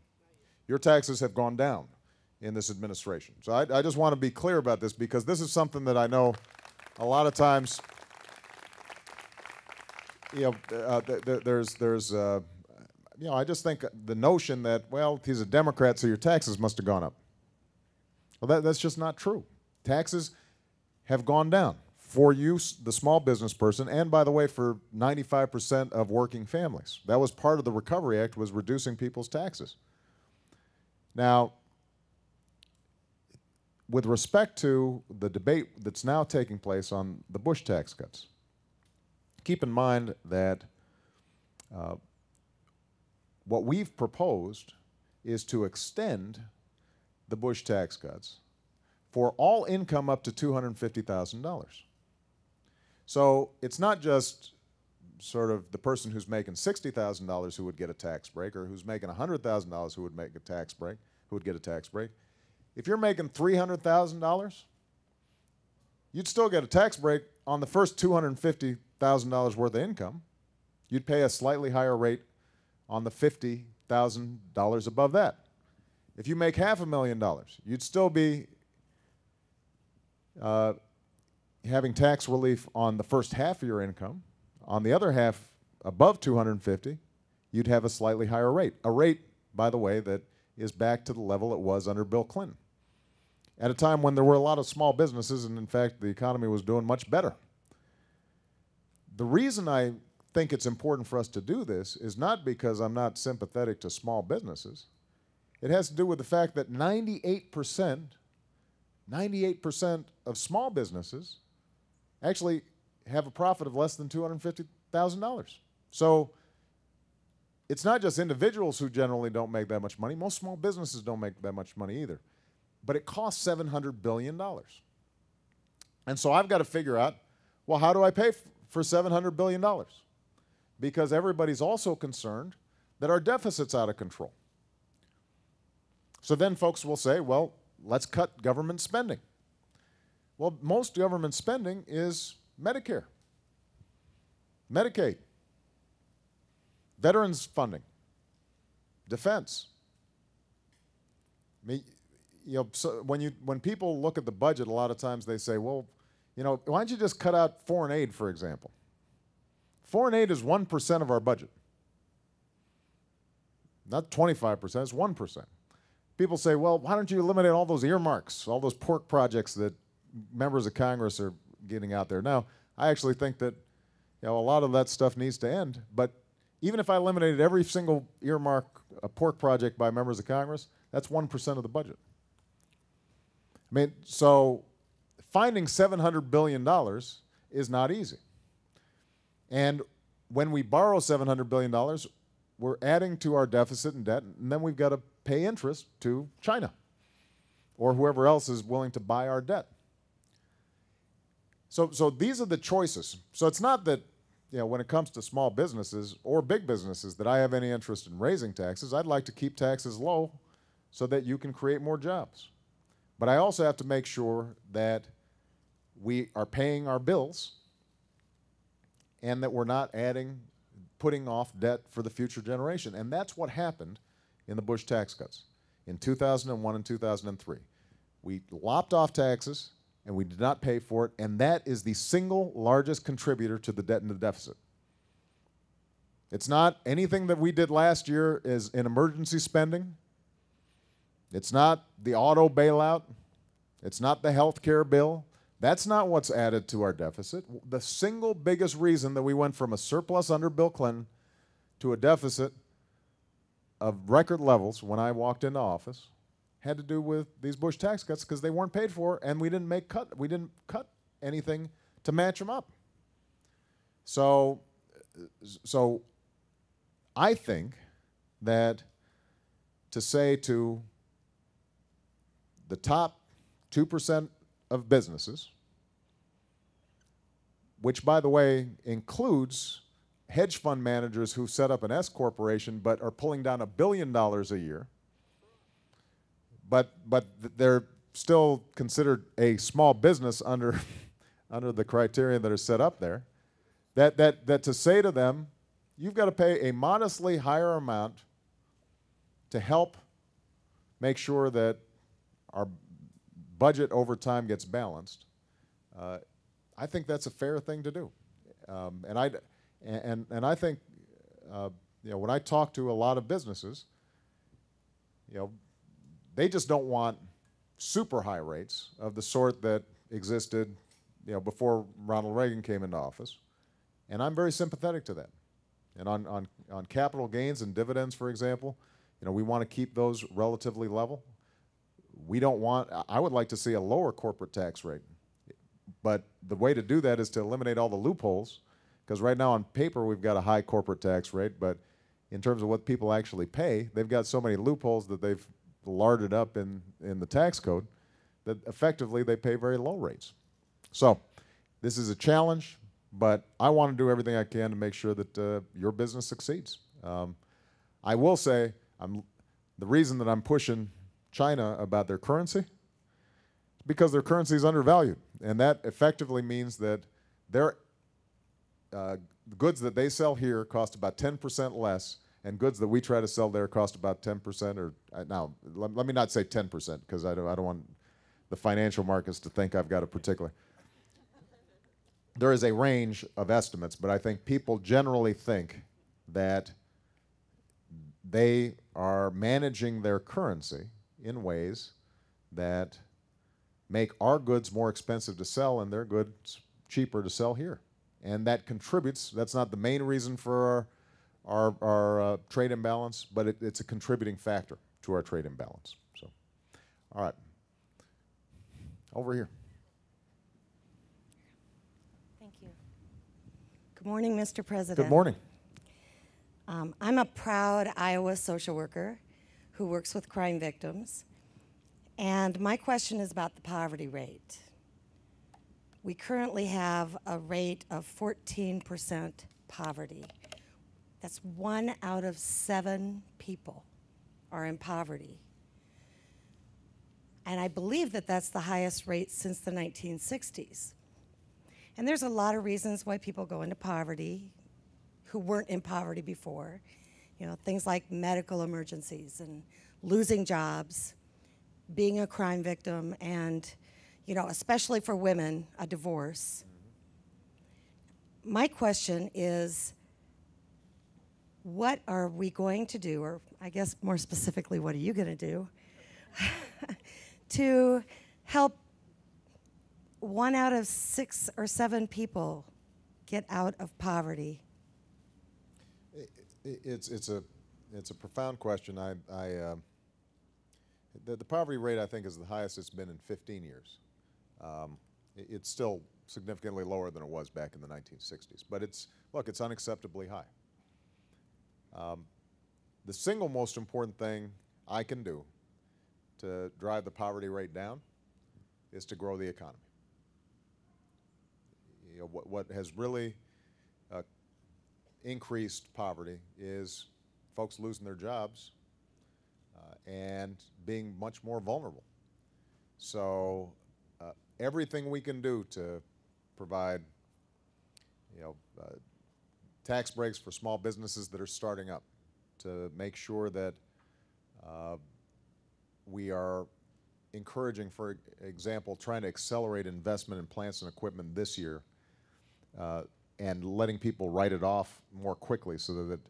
Your taxes have gone down in this administration. So I just want to be clear about this, because this is something that I know a lot of times, you know, you know, I just think the notion that, well, he's a Democrat, so your taxes must have gone up. Well, that's just not true. Taxes have gone down for you, the small business person, and by the way, for 95% of working families. That was part of the Recovery Act, was reducing people's taxes. Now, with respect to the debate that's now taking place on the Bush tax cuts, keep in mind that what we've proposed is to extend the Bush tax cuts for all income up to $250,000. So it's not just sort of the person who's making $60,000 who would get a tax break, or who's making $100,000 who would make a tax break, who would get a tax break. If you're making $300,000, you'd still get a tax break on the first $250,000 worth of income. You'd pay a slightly higher rate on the $50,000 above that. If you make $500,000, you'd still be having tax relief on the first half of your income. On the other half, above 250, you'd have a slightly higher rate. A rate, by the way, that is back to the level it was under Bill Clinton, at a time when there were a lot of small businesses, and in fact, the economy was doing much better. The reason I think it's important for us to do this is not because I'm not sympathetic to small businesses. It has to do with the fact that 98% of small businesses actually have a profit of less than $250,000. So it's not just individuals who generally don't make that much money. Most small businesses don't make that much money either. But it costs $700 billion. And so I've got to figure out, well, how do I pay for $700 billion? Because everybody's also concerned that our deficit's out of control. So then folks will say, well, let's cut government spending. Well, most government spending is Medicare, Medicaid, veterans funding, defense. I mean, so when people look at the budget, a lot of times they say, well, why don't you just cut out foreign aid, for example? Foreign aid is 1% of our budget. Not 25%, it's 1%. People say, well, why don't you eliminate all those earmarks, all those pork projects that members of Congress are getting out there? Now, I actually think that a lot of that stuff needs to end, but even if I eliminated every single earmark, a pork project by members of Congress, that's 1% of the budget. I mean, so finding $700 billion is not easy. And when we borrow $700 billion, we're adding to our deficit and debt, and then we've got to pay interest to China or whoever else is willing to buy our debt. So these are the choices. So it's not that, when it comes to small businesses or big businesses, that I have any interest in raising taxes. I'd like to keep taxes low so that you can create more jobs. But I also have to make sure that we are paying our bills and that we're not putting off debt for the future generation. And that's what happened in the Bush tax cuts in 2001 and 2003. We lopped off taxes and we did not pay for it, and that is the single largest contributor to the debt and the deficit. It's not anything that we did last year as in emergency spending. It's not the auto bailout. It's not the health care bill. That's not what's added to our deficit. The single biggest reason that we went from a surplus under Bill Clinton to a deficit of record levels when I walked into office had to do with these Bush tax cuts, because they weren't paid for and we didn't cut anything to match them up. So I think that to say to the top 2% of businesses, which, by the way, includes hedge fund managers who set up an S corporation but are pulling down $1 billion a year, but they're still considered a small business under the criteria that are set up there, that to say to them, you've got to pay a modestly higher amount to help make sure that our budget over time gets balanced, I think that's a fair thing to do. And I think when I talk to a lot of businesses, they just don't want super high rates of the sort that existed before Ronald Reagan came into office. And I'm very sympathetic to that. And on capital gains and dividends, for example, we want to keep those relatively level. I would like to see a lower corporate tax rate. But the way to do that is to eliminate all the loopholes, because right now on paper we've got a high corporate tax rate, but in terms of what people actually pay, they've got so many loopholes that they've larded up in the tax code that effectively they pay very low rates. So this is a challenge, but I want to do everything I can to make sure that your business succeeds. I will say the reason that I'm pushing China about their currency is because their currency is undervalued, and that effectively means that their goods that they sell here cost about 10% less, and goods that we try to sell there cost about 10%. Or now, let me not say 10% because I don't want the financial markets to think I've got a particular. There is a range of estimates, but I think people generally think that they are managing their currency in ways that make our goods more expensive to sell and their goods cheaper to sell here. And that contributes, that's not the main reason for our trade imbalance, but it's a contributing factor to our trade imbalance. So, all right. Over here. Thank you. Good morning, Mr. President. Good morning. I'm a proud Iowa social worker who works with crime victims, and my question is about the poverty rate. We currently have a rate of 14% poverty. That's 1 out of 7 people are in poverty. And I believe that that's the highest rate since the 1960s. And there's a lot of reasons why people go into poverty who weren't in poverty before. You know, things like medical emergencies and losing jobs, being a crime victim, and, you know, especially for women, a divorce. My question is, what are we going to do, or I guess more specifically, what are you going to do to help 1 out of 6 or 7 people get out of poverty? It's a profound question. The poverty rate, I think, is the highest it's been in 15 years. It's still significantly lower than it was back in the 1960s, but it's unacceptably high. The single most important thing I can do to drive the poverty rate down is to grow the economy. You know, what has really increased poverty is folks losing their jobs and being much more vulnerable. So everything we can do to provide, you know, tax breaks for small businesses that are starting up, to make sure that we are encouraging, for example, trying to accelerate investment in plants and equipment this year, and letting people write it off more quickly so that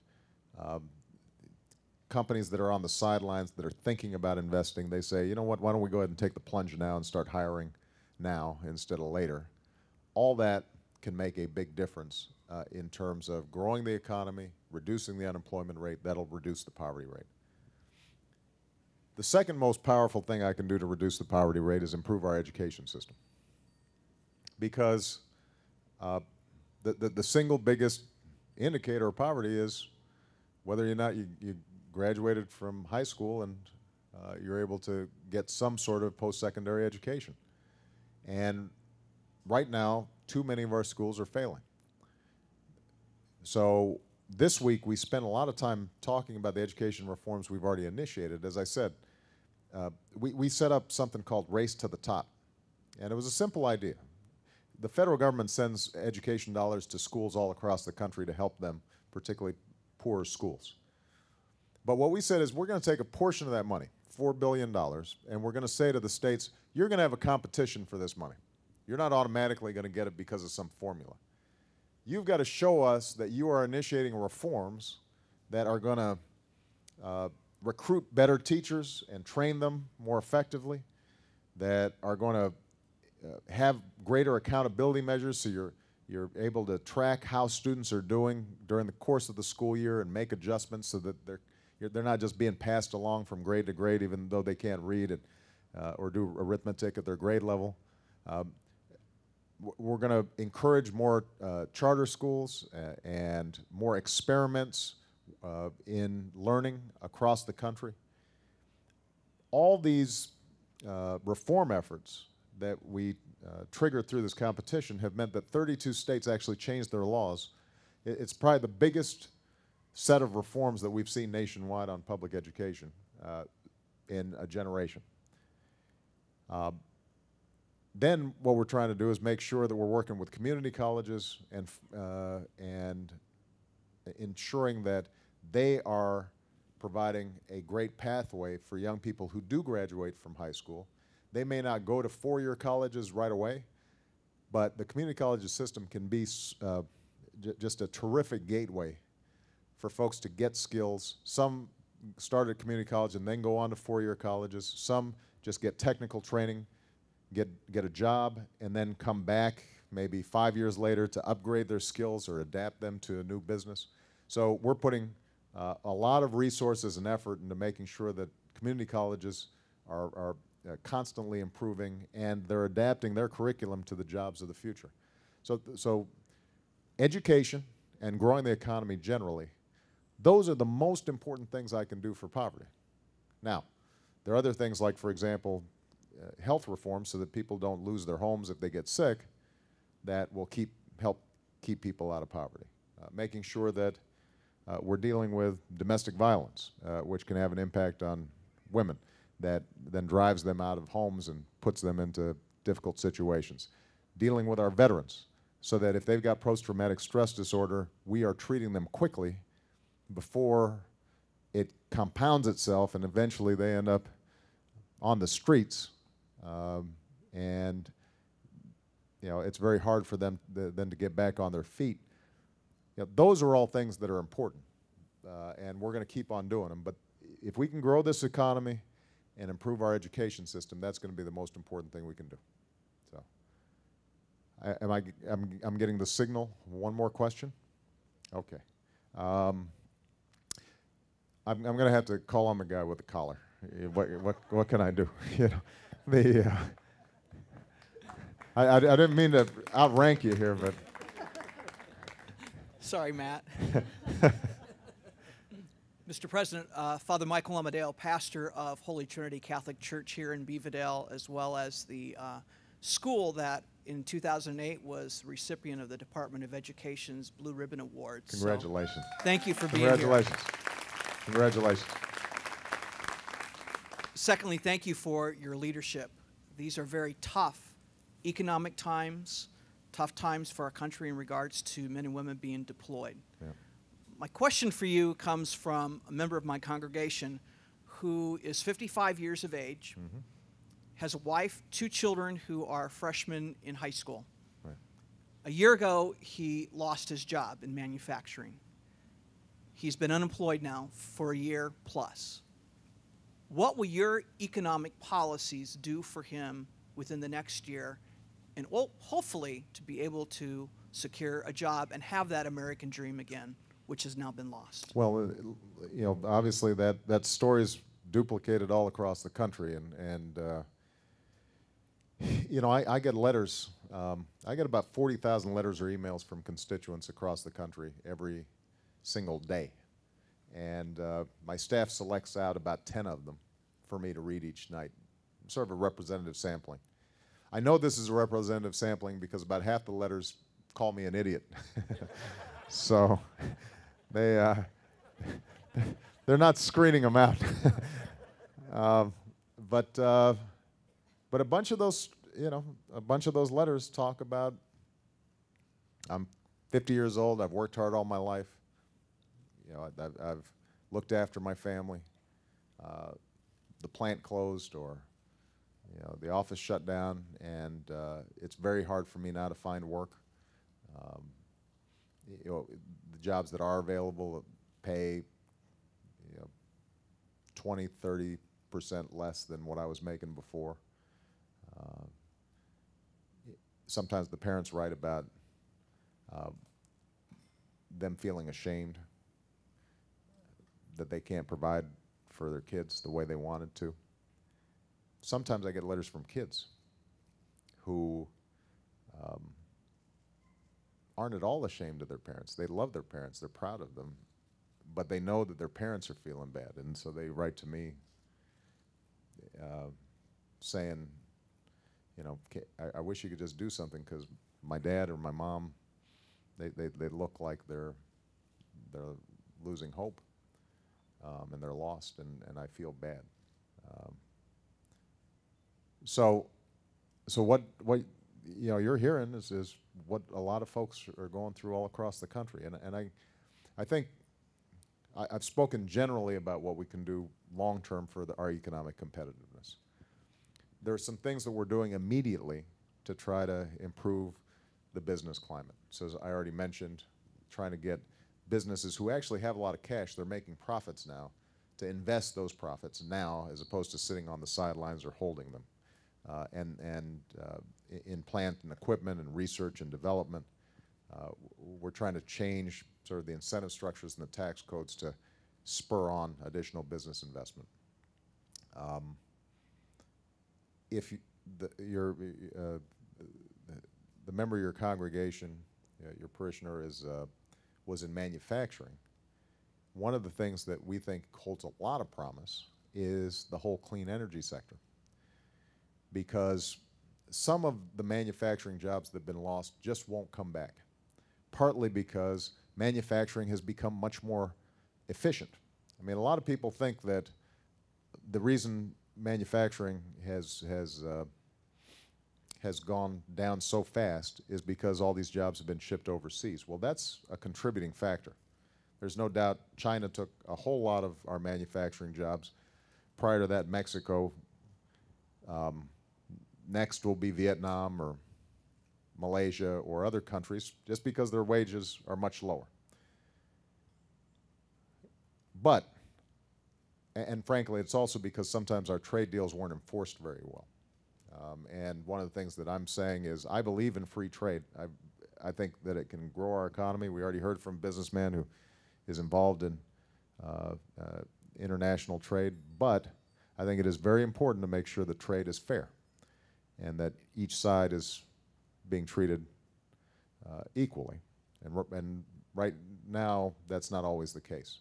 companies that are on the sidelines that are thinking about investing, they say, you know what, why don't we go ahead and take the plunge now and start hiring now instead of later. All that can make a big difference in terms of growing the economy, reducing the unemployment rate. That'll reduce the poverty rate. The second most powerful thing I can do to reduce the poverty rate is improve our education system. Because the single biggest indicator of poverty is whether or not you graduated from high school and you're able to get some sort of post-secondary education. And right now, too many of our schools are failing. So this week, we spent a lot of time talking about the education reforms we've already initiated. As I said, we set up something called Race to the Top. And it was a simple idea. The federal government sends education dollars to schools all across the country to help them, particularly poorer schools. But what we said is we're going to take a portion of that money, $4 billion, and we're going to say to the states, you're going to have a competition for this money. You're not automatically going to get it because of some formula. You've got to show us that you are initiating reforms that are going to recruit better teachers and train them more effectively, that are going to have greater accountability measures so you're able to track how students are doing during the course of the school year and make adjustments so that they're not just being passed along from grade to grade even though they can't read or do arithmetic at their grade level. We're going to encourage more charter schools and more experiments in learning across the country. All these reform efforts that we triggered through this competition have meant that 32 states actually changed their laws. It's probably the biggest set of reforms that we've seen nationwide on public education in a generation. Then what we're trying to do is make sure that we're working with community colleges and ensuring that they are providing a great pathway for young people who do graduate from high school. They may not go to four-year colleges right away, but the community colleges system can be just a terrific gateway for folks to get skills. Some start at community college and then go on to four-year colleges. Some just get technical training, get a job, and then come back maybe 5 years later to upgrade their skills or adapt them to a new business. So we're putting a lot of resources and effort into making sure that community colleges are constantly improving and they're adapting their curriculum to the jobs of the future. So education and growing the economy generally, those are the most important things I can do for poverty. Now, there are other things like, for example, health reform so that people don't lose their homes if they get sick that will help keep people out of poverty. Making sure that we're dealing with domestic violence, which can have an impact on women that then drives them out of homes and puts them into difficult situations. Dealing with our veterans so that if they've got post-traumatic stress disorder, we are treating them quickly before it compounds itself and eventually they end up on the streets. And you know, it's very hard for them then to get back on their feet. You know, those are all things that are important, and we're going to keep on doing them. But if we can grow this economy and improve our education system, that's going to be the most important thing we can do. So, I'm getting the signal. One more question? Okay. I'm going to have to call on the guy with the collar. What can I do? You know, I didn't mean to outrank you here, but. Sorry, Matt. Mr. President, Father Michael Amadale, pastor of Holy Trinity Catholic Church here in Beavidale, as well as the school that in 2008 was recipient of the Department of Education's Blue Ribbon Award. Congratulations. So, thank you for being here. Congratulations. Congratulations. Secondly, thank you for your leadership. These are very tough economic times, tough times for our country in regards to men and women being deployed. Yeah. My question for you comes from a member of my congregation who is 55 years of age, has a wife, 2 children who are freshmen in high school. Right. A year ago, he lost his job in manufacturing. He's been unemployed now for a year plus. What will your economic policies do for him within the next year, and hopefully to be able to secure a job and have that American dream again, which has now been lost? Well, you know, obviously that story is duplicated all across the country, and you know, I get letters. I get about 40,000 letters or emails from constituents across the country every single day, and my staff selects out about 10 of them for me to read each night, sort of a representative sampling. I know this is a representative sampling because about half the letters call me an idiot. So they're not screening them out. But a bunch of those, you know, a bunch of those letters talk about, I'm 50 years old, I've worked hard all my life, you know, I've looked after my family, the plant closed, or you know, the office shut down, and it's very hard for me now to find work. You know, the jobs that are available pay, you know, 20–30% less than what I was making before. Sometimes the parents write about them feeling ashamed that they can't provide for their kids the way they wanted to. Sometimes I get letters from kids who aren't at all ashamed of their parents. They love their parents, they're proud of them, but they know that their parents are feeling bad, and so they write to me saying, you know, I wish you could just do something because my dad or my mom, they look like they're losing hope, and they're lost, and I feel bad. So what you know you're hearing is what a lot of folks are going through all across the country, and I think I've spoken generally about what we can do long term for our economic competitiveness. There are some things that we're doing immediately to try to improve the business climate. So as I already mentioned, trying to get businesses who actually have a lot of cash, they're making profits now, to invest those profits now as opposed to sitting on the sidelines or holding them. In plant and equipment and research and development, we're trying to change sort of the incentive structures and the tax codes to spur on additional business investment. If the member of your congregation, your parishioner, was in manufacturing, one of the things that we think holds a lot of promise is the whole clean energy sector, because some of the manufacturing jobs that have been lost just won't come back, partly because manufacturing has become much more efficient. I mean, a lot of people think that the reason manufacturing has gone down so fast is because all these jobs have been shipped overseas. Well, that's a contributing factor. There's no doubt China took a whole lot of our manufacturing jobs. Prior to that, Mexico. Next will be Vietnam or Malaysia or other countries, just because their wages are much lower. But, and frankly, it's also because sometimes our trade deals weren't enforced very well. And one of the things that I'm saying is I believe in free trade. I think that it can grow our economy. We already heard from a businessman who is involved in international trade, but I think it is very important to make sure that trade is fair and that each side is being treated equally. And right now, that's not always the case.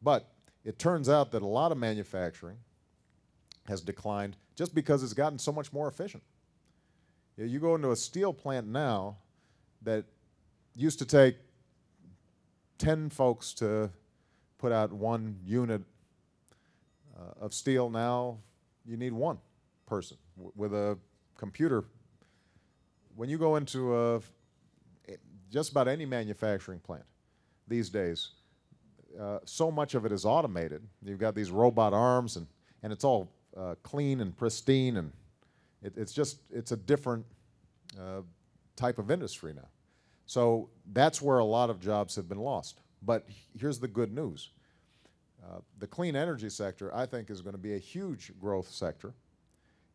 But it turns out that a lot of manufacturing has declined just because it's gotten so much more efficient. You go into a steel plant now that used to take 10 folks to put out 1 unit of steel. Now you need 1 person with a computer. When you go into just about any manufacturing plant these days, so much of it is automated. You've got these robot arms, and it's all clean and pristine, and it's a different type of industry now. So that's where a lot of jobs have been lost. But here's the good news. The clean energy sector, I think, is going to be a huge growth sector.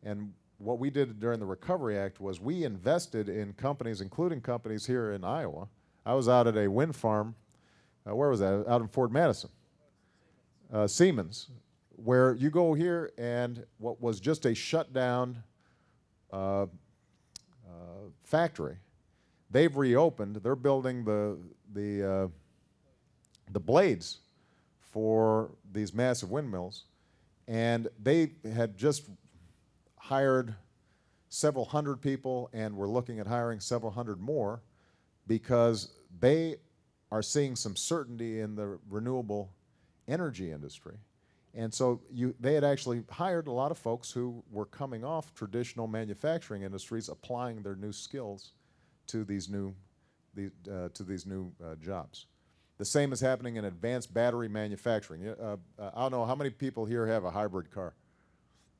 And what we did during the Recovery Act was we invested in companies, including companies here in Iowa. I was out at a wind farm. Where was that? Out in Fort Madison. Siemens, where you go here and what was just a shutdown factory, they've reopened. They're building the blades for these massive windmills, and they had just hired several hundred people and were looking at hiring several hundred more because they are seeing some certainty in the renewable energy industry. And so they had actually hired a lot of folks who were coming off traditional manufacturing industries, applying their new skills to these new jobs. The same is happening in advanced battery manufacturing. I don't know, how many people here have a hybrid car?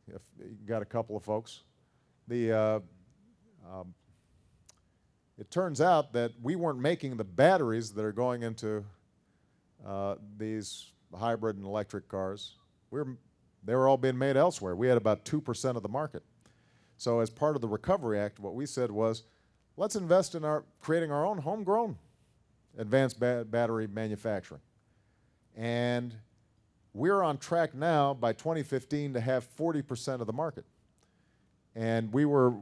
If you got a couple of folks. It turns out that we weren't making the batteries that are going into these hybrid and electric cars. They were all being made elsewhere. We had about 2% of the market. So as part of the Recovery Act, what we said was, let's invest in creating our own homegrown advanced battery manufacturing. And we're on track now by 2015 to have 40% of the market. And we were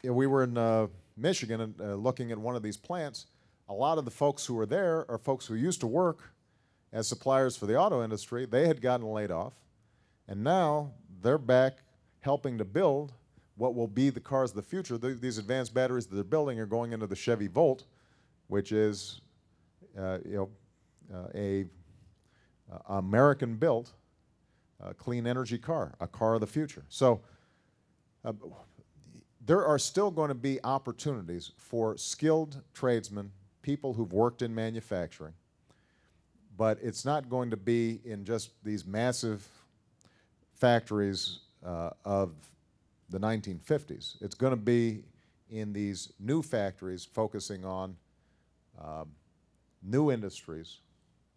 in Michigan and looking at one of these plants. A lot of the folks who are there are folks who used to work as suppliers for the auto industry, they had gotten laid off, and now they're back helping to build what will be the cars of the future. These advanced batteries that they're building are going into the Chevy Volt, which is a American-built clean energy car, a car of the future. So there are still going to be opportunities for skilled tradesmen, people who've worked in manufacturing, but it's not going to be in just these massive factories of the 1950s. It's going to be in these new factories focusing on new industries,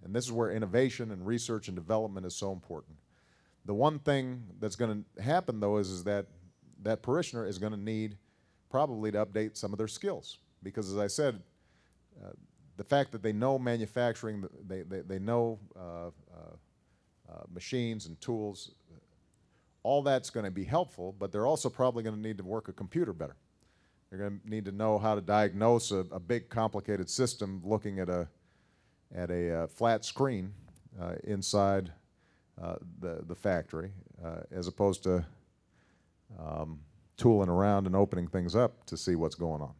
and this is where innovation and research and development is so important. The one thing that's going to happen, though, is that that parishioner is going to need probably to update some of their skills, because, as I said, the fact that they know manufacturing, they know machines and tools, all that's going to be helpful, but they're also probably going to need to work a computer better. They're going to need to know how to diagnose a big, complicated system looking at a flat screen inside the factory, as opposed to tooling around and opening things up to see what's going on.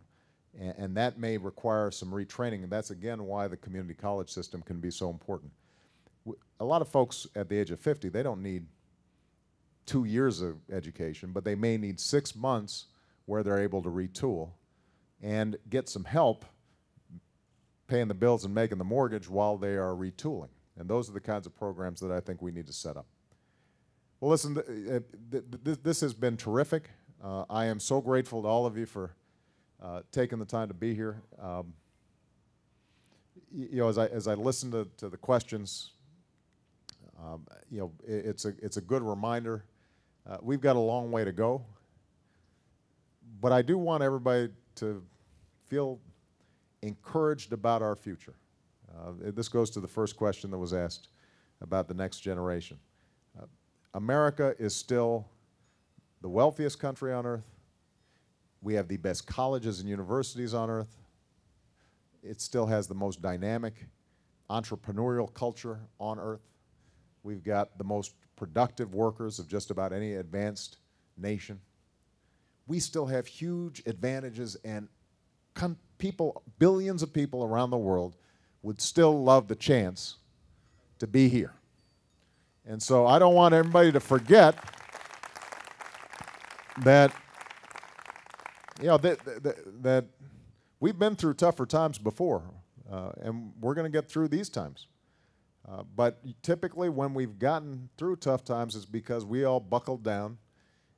And that may require some retraining, and that's again why the community college system can be so important. A lot of folks at the age of 50, they don't need 2 years of education, but they may need 6 months where they're able to retool and get some help paying the bills and making the mortgage while they are retooling. And those are the kinds of programs that I think we need to set up. Well, listen, this has been terrific. I am so grateful to all of you for taking the time to be here. You know, as I listen to the questions, you know, it's a good reminder. We've got a long way to go, but I do want everybody to feel encouraged about our future. This goes to the first question that was asked about the next generation. America is still the wealthiest country on earth. We have the best colleges and universities on earth. It still has the most dynamic entrepreneurial culture on earth. We've got the most productive workers of just about any advanced nation. We still have huge advantages, and people, billions of people around the world would still love the chance to be here. And so I don't want everybody to forget that, you know, that we've been through tougher times before, and we're going to get through these times. But typically when we've gotten through tough times, it's because we all buckled down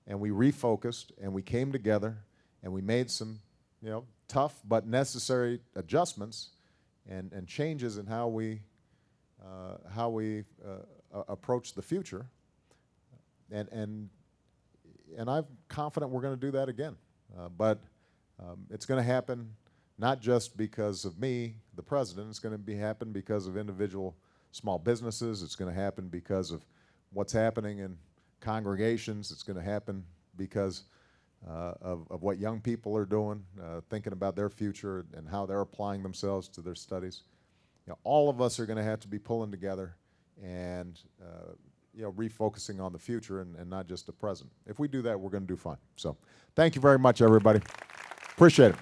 and we refocused and we came together and we made some, you know, tough but necessary adjustments and changes in how we approach the future. And I'm confident we're going to do that again. But it's going to happen not just because of me, the president. It's going to happen because of individual small businesses. It's going to happen because of what's happening in congregations. It's going to happen because of what young people are doing, thinking about their future and how they're applying themselves to their studies. You know, all of us are going to have to be pulling together and you know, refocusing on the future and not just the present. If we do that, we're going to do fine. So thank you very much, everybody. Appreciate it.